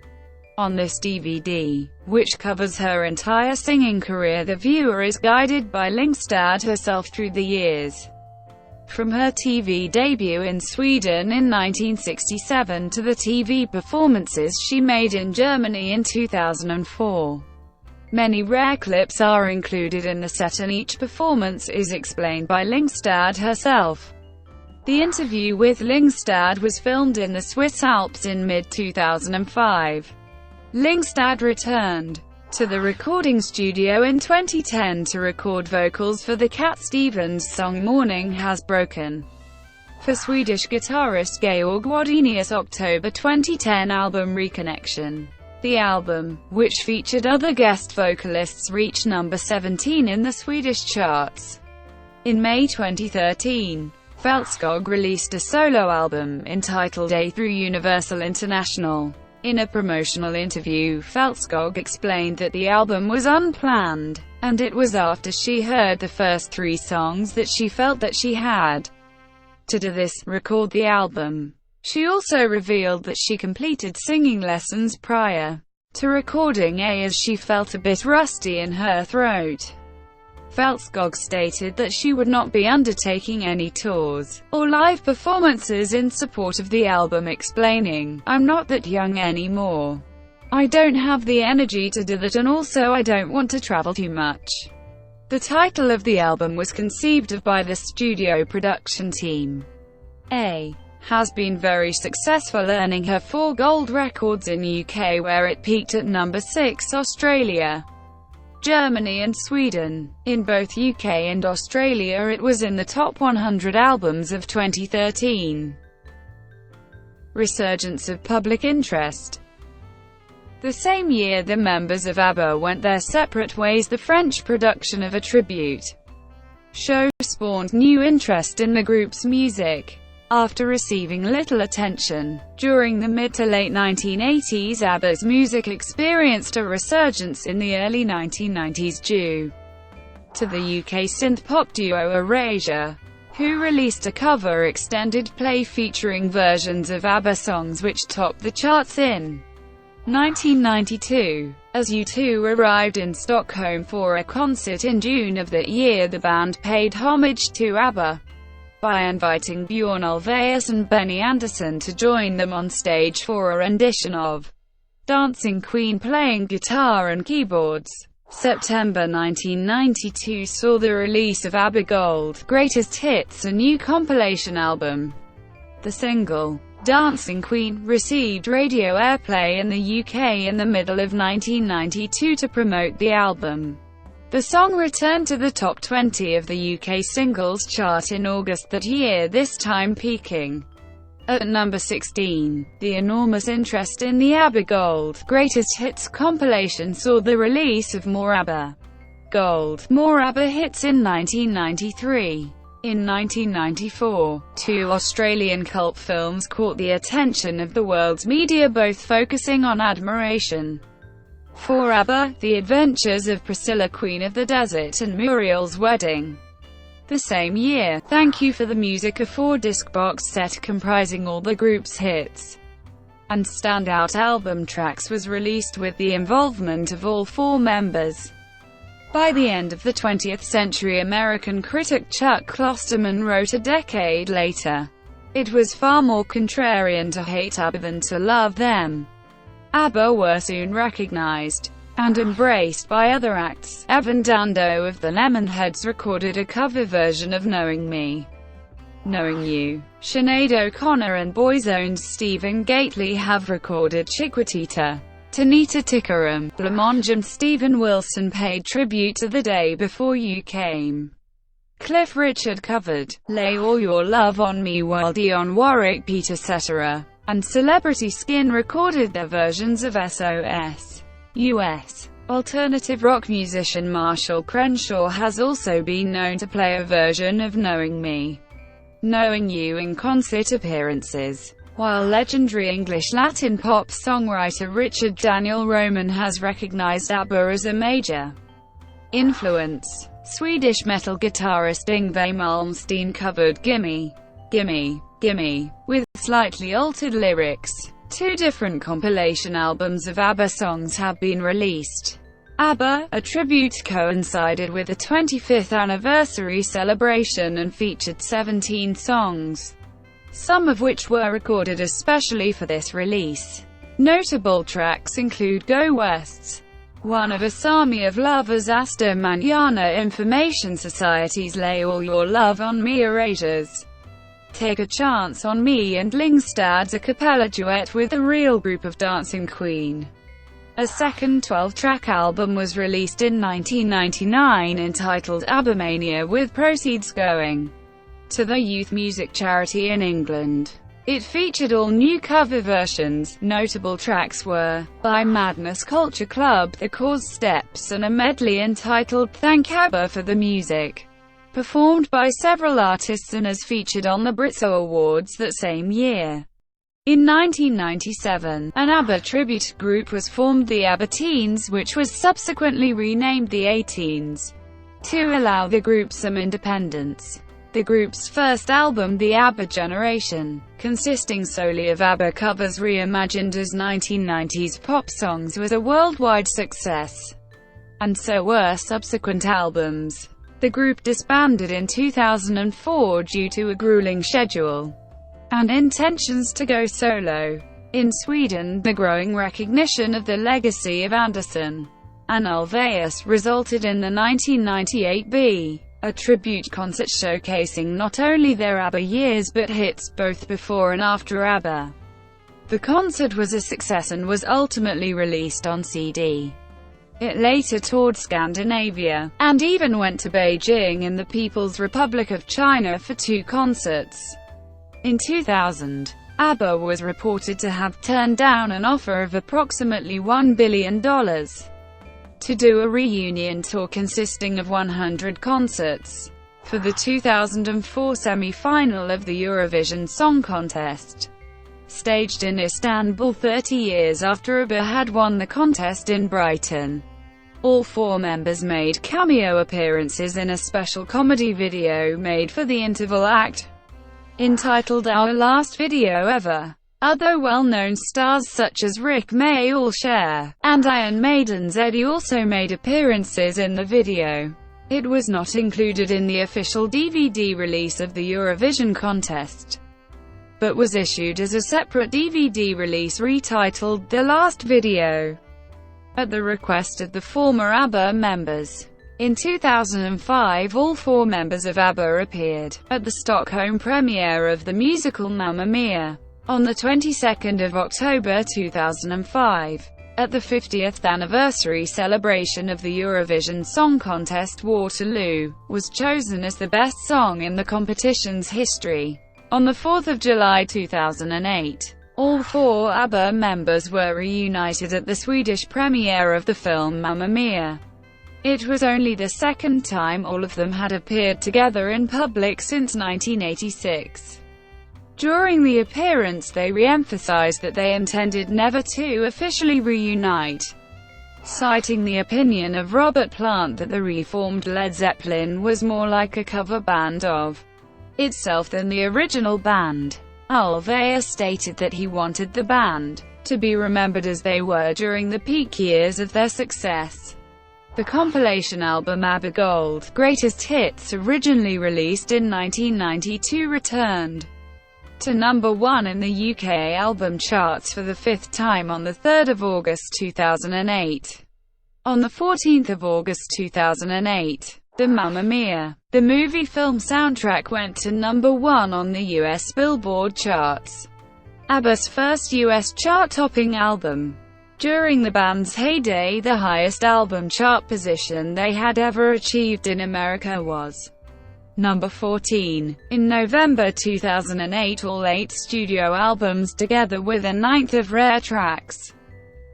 On this DVD, which covers her entire singing career, the viewer is guided by Lyngstad herself through the years. From her TV debut in Sweden in 1967 to the TV performances she made in Germany in 2004. Many rare clips are included in the set and each performance is explained by Lyngstad herself. The interview with Lyngstad was filmed in the Swiss Alps in mid-2005. Lyngstad returned to the recording studio in 2010 to record vocals for the Cat Stevens song Morning Has Broken for Swedish guitarist Georg Wadenius' October 2010 album Reconnection. The album, which featured other guest vocalists, reached number 17 in the Swedish charts. In May 2013, Fältskog released a solo album entitled A through Universal International. In a promotional interview, Fältskog explained that the album was unplanned, and it was after she heard the first 3 songs that she felt that she had to do this, record the album. She also revealed that she completed singing lessons prior to recording A as she felt a bit rusty in her throat. Fältskog stated that she would not be undertaking any tours or live performances in support of the album, explaining, "I'm not that young anymore. I don't have the energy to do that, and also I don't want to travel too much." The title of the album was conceived of by the studio production team. A has been very successful, earning her 4 gold records in UK, where it peaked at number 6, Australia, Germany and Sweden. In both UK and Australia it was in the top 100 albums of 2013. Resurgence of public interest. The same year the members of ABBA went their separate ways. The French production of a tribute show spawned new interest in the group's music. After receiving little attention during the mid to late 1980s, ABBA's music experienced a resurgence in the early 1990s due to the UK synth-pop duo Erasure, who released a cover extended play featuring versions of ABBA songs which topped the charts in 1992. As U2 arrived in Stockholm for a concert in June of that year, the band paid homage to ABBA by inviting Björn Ulvaeus and Benny Andersson to join them on stage for a rendition of Dancing Queen playing guitar and keyboards. September 1992 saw the release of ABBA Gold Greatest Hits, a new compilation album. The single, Dancing Queen, received radio airplay in the UK in the middle of 1992 to promote the album. The song returned to the top 20 of the UK singles chart in August that year, this time peaking at number 16. The enormous interest in the ABBA Gold Greatest Hits compilation saw the release of more ABBA Gold, More ABBA Hits in 1993. In 1994, 2 Australian cult films caught the attention of the world's media, both focusing on admiration for ABBA, The Adventures of Priscilla Queen of the Desert and Muriel's Wedding. The same year, Thank You for the Music, a 4-disc box set comprising all the group's hits and standout album tracks, was released with the involvement of all 4 members. By the end of the 20th century, American critic Chuck Klosterman wrote a decade later, "It was far more contrarian to hate ABBA than to love them." ABBA were soon recognized and embraced by other acts. Evan Dando of the Lemonheads recorded a cover version of Knowing Me, Knowing You. Sinead O'Connor and Boyzone's Stephen Gately have recorded Chiquitita. Tanita Tikaram, Blancmange and Stephen Wilson paid tribute to The Day Before You Came. Cliff Richard covered Lay All Your Love on Me, while Dionne Warwick, Peter Cetera, and Celebrity Skin recorded their versions of SOS. US alternative rock musician Marshall Crenshaw has also been known to play a version of Knowing Me, Knowing You in concert appearances. While legendary English-Latin pop songwriter Richard Daniel Roman has recognized ABBA as a major influence, Swedish metal guitarist Yngwie Malmsteen covered Gimme, Gimme, Gimme, with slightly altered lyrics. 2 different compilation albums of ABBA songs have been released. ABBA, a tribute, coincided with the 25th anniversary celebration and featured 17 songs, some of which were recorded especially for this release. Notable tracks include Go West, One of Us, Army of Lovers, Asta Manana, Information Society's Lay All Your Love on Me, Erasures, Take a Chance on Me, and Lyngstad's a cappella duet with the real group of Dancing Queen. A second 12-track album was released in 1999 entitled ABBAmania, with proceeds going to the youth music charity in England. It featured all new cover versions. Notable tracks were by Madness Culture Club, The Cause, Steps, and a medley entitled Thank ABBA for the Music, performed by several artists and as featured on the Britso Awards that same year. In 1997, an ABBA tribute group was formed, the ABBA Teens, which was subsequently renamed the A-Teens, to allow the group some independence. The group's first album, The ABBA Generation, consisting solely of ABBA covers reimagined as 1990s pop songs, was a worldwide success, and so were subsequent albums. The group disbanded in 2004 due to a grueling schedule and intentions to go solo. In Sweden, the growing recognition of the legacy of Andersson and Ulvaeus resulted in the 1998 B, a tribute concert showcasing not only their ABBA years but hits both before and after ABBA. The concert was a success and was ultimately released on CD. It later toured Scandinavia, and even went to Beijing and the People's Republic of China for 2 concerts. In 2000, ABBA was reported to have turned down an offer of approximately $1 billion to do a reunion tour consisting of 100 concerts for the 2004 semi-final of the Eurovision Song Contest, staged in Istanbul 30 years after ABBA had won the contest in Brighton. All 4 members made cameo appearances in a special comedy video made for the interval act, entitled Our Last Video Ever. Other well-known stars such as Rick Mayall, Cher, and Iron Maiden's Eddie also made appearances in the video. It was not included in the official DVD release of the Eurovision contest, but was issued as a separate DVD release retitled The Last Video, at the request of the former ABBA members. In 2005, all 4 members of ABBA appeared at the Stockholm premiere of the musical Mamma Mia on the 22nd of October 2005. At the 50th anniversary celebration of the Eurovision Song Contest, Waterloo was chosen as the best song in the competition's history. On the 4th of July 2008, all 4 ABBA members were reunited at the Swedish premiere of the film Mamma Mia. It was only the second time all of them had appeared together in public since 1986. During the appearance, they re-emphasized that they intended never to officially reunite, citing the opinion of Robert Plant that the reformed Led Zeppelin was more like a cover band of itself than the original band. Ulvaeus stated that he wanted the band to be remembered as they were during the peak years of their success. The compilation album ABBA Gold Greatest Hits, originally released in 1992, returned to number 1 in the UK album charts for the 5th time on 3 August 2008. On 14 August 2008, the Mamma Mia, the movie film soundtrack, went to number 1 on the US Billboard charts, ABBA's first US chart-topping album. During the band's heyday, the highest album chart position they had ever achieved in America was number 14. In November 2008, all 8 studio albums, together with a 9th of rare tracks,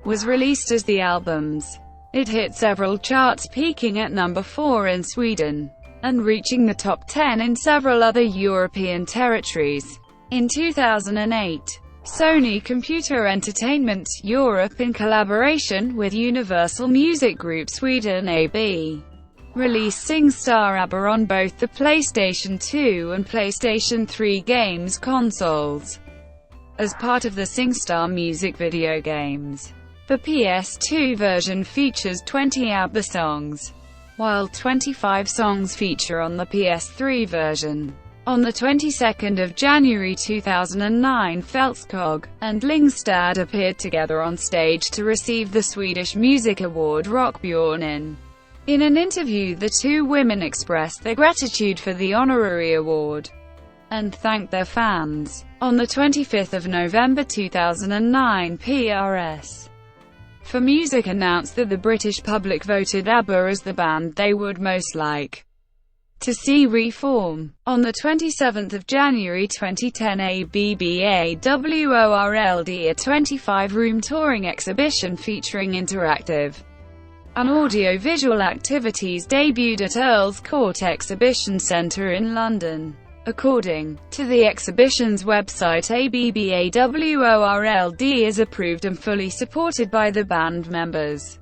was released as the albums. It hit several charts, peaking at number 4 in Sweden, and reaching the top 10 in several other European territories. In 2008, Sony Computer Entertainment Europe, in collaboration with Universal Music Group Sweden AB, released SingStar ABBA on both the PlayStation 2 and PlayStation 3 games consoles, as part of the SingStar music video games. The PS2 version features 20 ABBA songs, while 25 songs feature on the PS3 version. On the 22nd of January 2009, Fältskog and Lyngstad appeared together on stage to receive the Swedish Music Award Rockbjörnen. In an interview, the two women expressed their gratitude for the honorary award and thanked their fans. On the 25th of November 2009, PRS for Music announced that the British public voted ABBA as the band they would most like to see reform. On the 27th of January 2010, ABBAWORLD, a 25-room touring exhibition featuring interactive and audio-visual activities, debuted at Earl's Court Exhibition Centre in London. According to the exhibition's website, ABBAWORLD is approved and fully supported by the band members.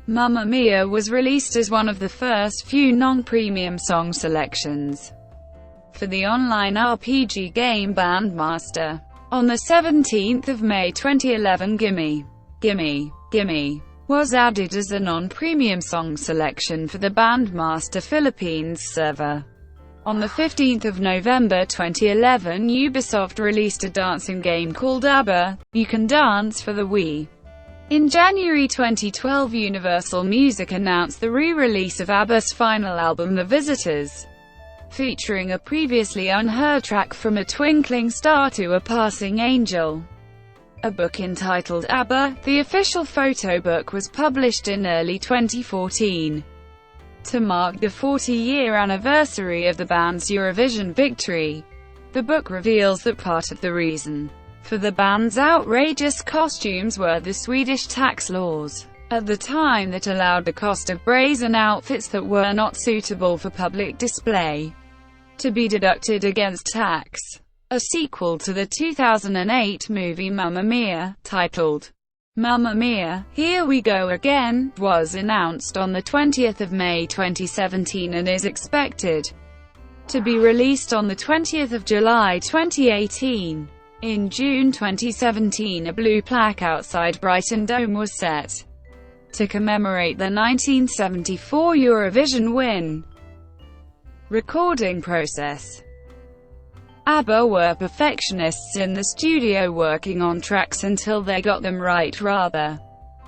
Mamma Mia was released as one of the first few non-premium song selections for the online RPG game Bandmaster. On the 17th of May 2011, Gimme, Gimme, Gimme was added as a non-premium song selection for the Bandmaster Philippines server. On the 15th of November 2011, Ubisoft released a dancing game called ABBA, You Can Dance for the Wii. In January 2012, Universal Music announced the re-release of ABBA's final album, The Visitors, featuring a previously unheard track From a Twinkling Star to a Passing Angel. A book entitled ABBA, the official photo book, was published in early 2014. To mark the 40-year anniversary of the band's Eurovision victory, the book reveals that part of the reason for the band's outrageous costumes were the Swedish tax laws at the time that allowed the cost of brazen outfits that were not suitable for public display to be deducted against tax. A sequel to the 2008 movie Mamma Mia, titled Mamma Mia, Here We Go Again, was announced on the 20th of May 2017 and is expected to be released on the 20th of July 2018. In June 2017, a blue plaque outside Brighton Dome was set to commemorate the 1974 Eurovision win. Recording process. ABBA were perfectionists in the studio, working on tracks until they got them right rather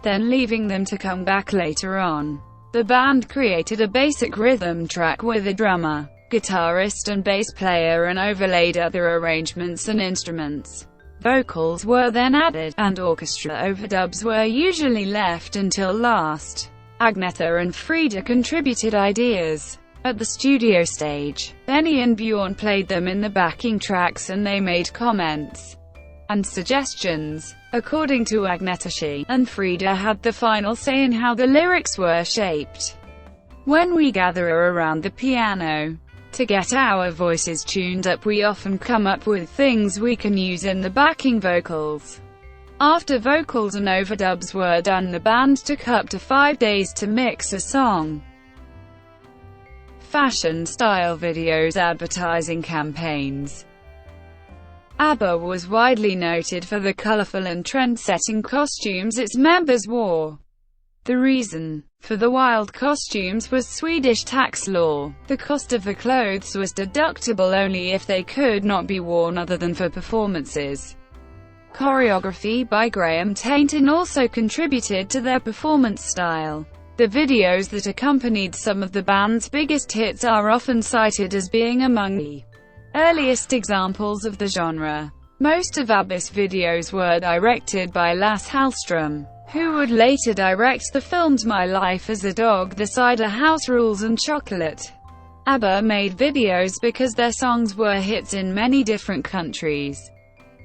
than leaving them to come back later on. The band created a basic rhythm track with a drummer, guitarist and bass player, and overlaid other arrangements and instruments. Vocals were then added, and orchestra overdubs were usually left until last. Agnetha and Frida contributed ideas at the studio stage. Benny and Björn played them in the backing tracks, and they made comments and suggestions. According to Agnetha, she and Frida had the final say in how the lyrics were shaped. When we gather around the piano to get our voices tuned up, we often come up with things we can use in the backing vocals. After vocals and overdubs were done, the band took up to 5 days to mix a song. Fashion style videos, advertising campaigns. ABBA was widely noted for the colorful and trend-setting costumes its members wore. The reason for the wild costumes was Swedish tax law. The cost of the clothes was deductible only if they could not be worn other than for performances. Choreography by Graham Tainton also contributed to their performance style. The videos that accompanied some of the band's biggest hits are often cited as being among the earliest examples of the genre. Most of ABBA's videos were directed by Lasse Hallström, who would later direct the films My Life as a Dog, The Cider House Rules and Chocolate. ABBA made videos because their songs were hits in many different countries,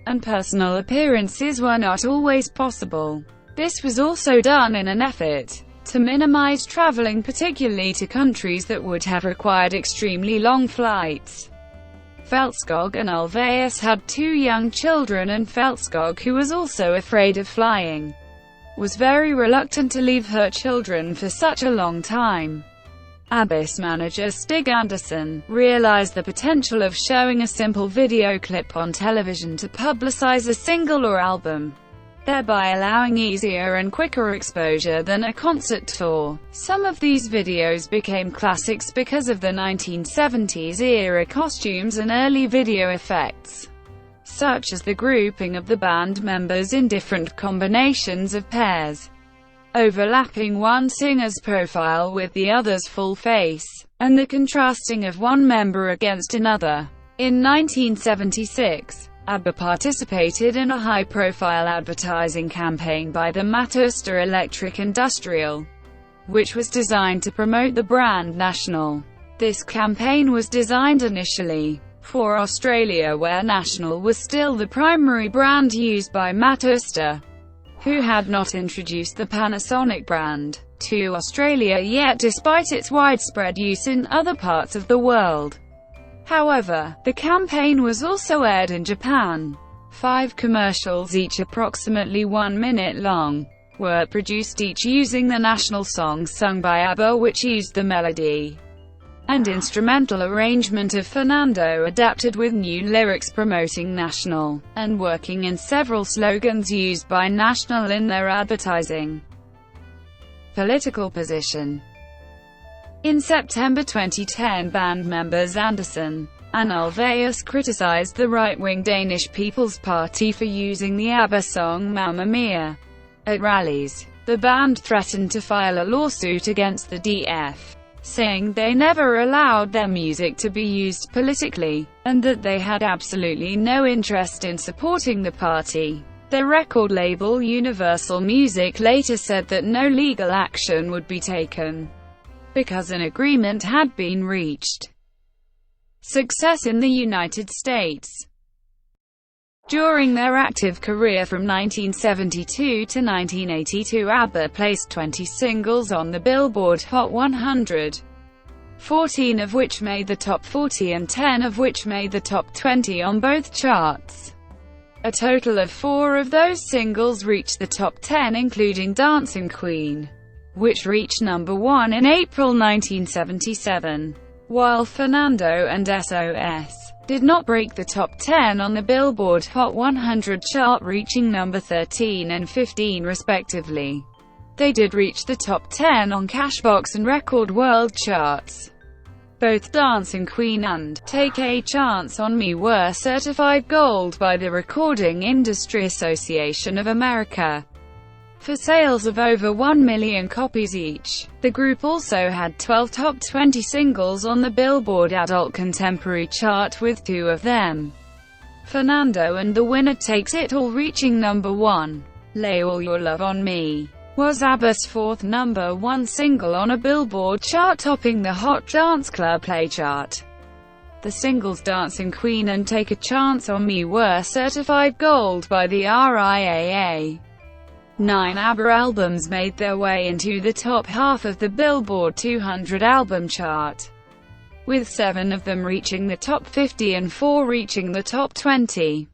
and personal appearances were not always possible. This was also done in an effort to minimize traveling, particularly to countries that would have required extremely long flights. Fältskog and Ulvaeus had 2 young children, and Fältskog, who was also afraid of flying, was very reluctant to leave her children for such a long time. ABBA's manager Stig Andersson realized the potential of showing a simple video clip on television to publicize a single or album, thereby allowing easier and quicker exposure than a concert tour. Some of these videos became classics because of the 1970s-era costumes and early video effects, such as the grouping of the band members in different combinations of pairs, overlapping one singer's profile with the other's full face, and the contrasting of one member against another. In 1976, ABBA participated in a high-profile advertising campaign by the Matsusta Electric Industrial, which was designed to promote the brand National. This campaign was designed initially for Australia, where National was still the primary brand used by Matsusta, who had not introduced the Panasonic brand to Australia yet, despite its widespread use in other parts of the world. However, the campaign was also aired in Japan. 5 commercials, each approximately 1 minute long, were produced, each using the national song sung by ABBA, which used the melody and instrumental arrangement of Fernando, adapted with new lyrics promoting National, and working in several slogans used by National in their advertising. Political position. In September 2010, band members Andersson and Ulvaeus criticized the right-wing Danish People's Party for using the ABBA song Mamma Mia at rallies. The band threatened to file a lawsuit against the DF, saying they never allowed their music to be used politically, and that they had absolutely no interest in supporting the party. Their record label Universal Music later said that no legal action would be taken, because an agreement had been reached. Success in the United States. During their active career from 1972 to 1982, ABBA placed 20 singles on the Billboard Hot 100, 14 of which made the top 40 and 10 of which made the top 20 on both charts. A total of 4 of those singles reached the top 10, including Dancing Queen, which reached number 1 in April 1977, while Fernando and SOS did not break the top 10 on the Billboard Hot 100 chart, reaching number 13 and 15 respectively. They did reach the top 10 on Cashbox and Record World charts. Both Dancing Queen and Take a Chance on Me were certified gold by the Recording Industry Association of America for sales of over 1 million copies each. The group also had 12 top 20 singles on the Billboard Adult Contemporary chart, with 2 of them, Fernando and The Winner Takes It All, reaching number 1. Lay All Your Love on Me was ABBA's 4th number 1 single on a Billboard chart, topping the Hot Dance Club Play chart. The singles Dancing Queen and Take a Chance on Me were certified gold by the RIAA. 9 ABBA albums made their way into the top half of the Billboard 200 album chart, with 7 of them reaching the top 50 and 4 reaching the top 20.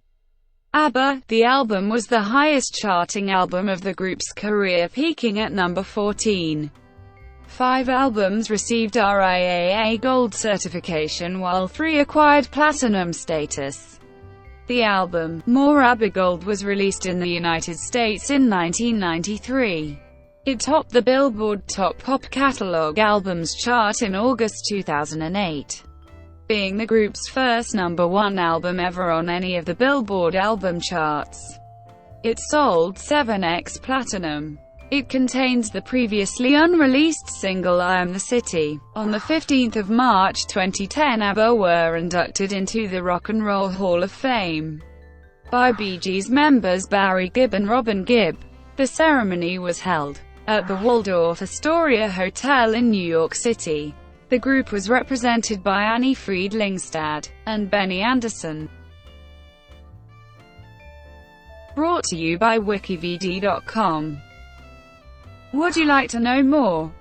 ABBA, the album, was the highest charting album of the group's career, peaking at number 14. 5 albums received RIAA Gold certification, while 3 acquired Platinum status. The album, More ABBA Gold, was released in the United States in 1993. It topped the Billboard Top Pop Catalog Albums chart in August 2008, being the group's first number 1 album ever on any of the Billboard album charts. It sold 7x Platinum. It contains the previously unreleased single I Am the City. On the 15th of March 2010, ABBA were inducted into the Rock and Roll Hall of Fame by Bee Gees members Barry Gibb and Robin Gibb. The ceremony was held at the Waldorf Astoria Hotel in New York City. The group was represented by Anni-Frid Lyngstad and Benny Andersson. Brought to you by WikiVidi.com. Would you like to know more?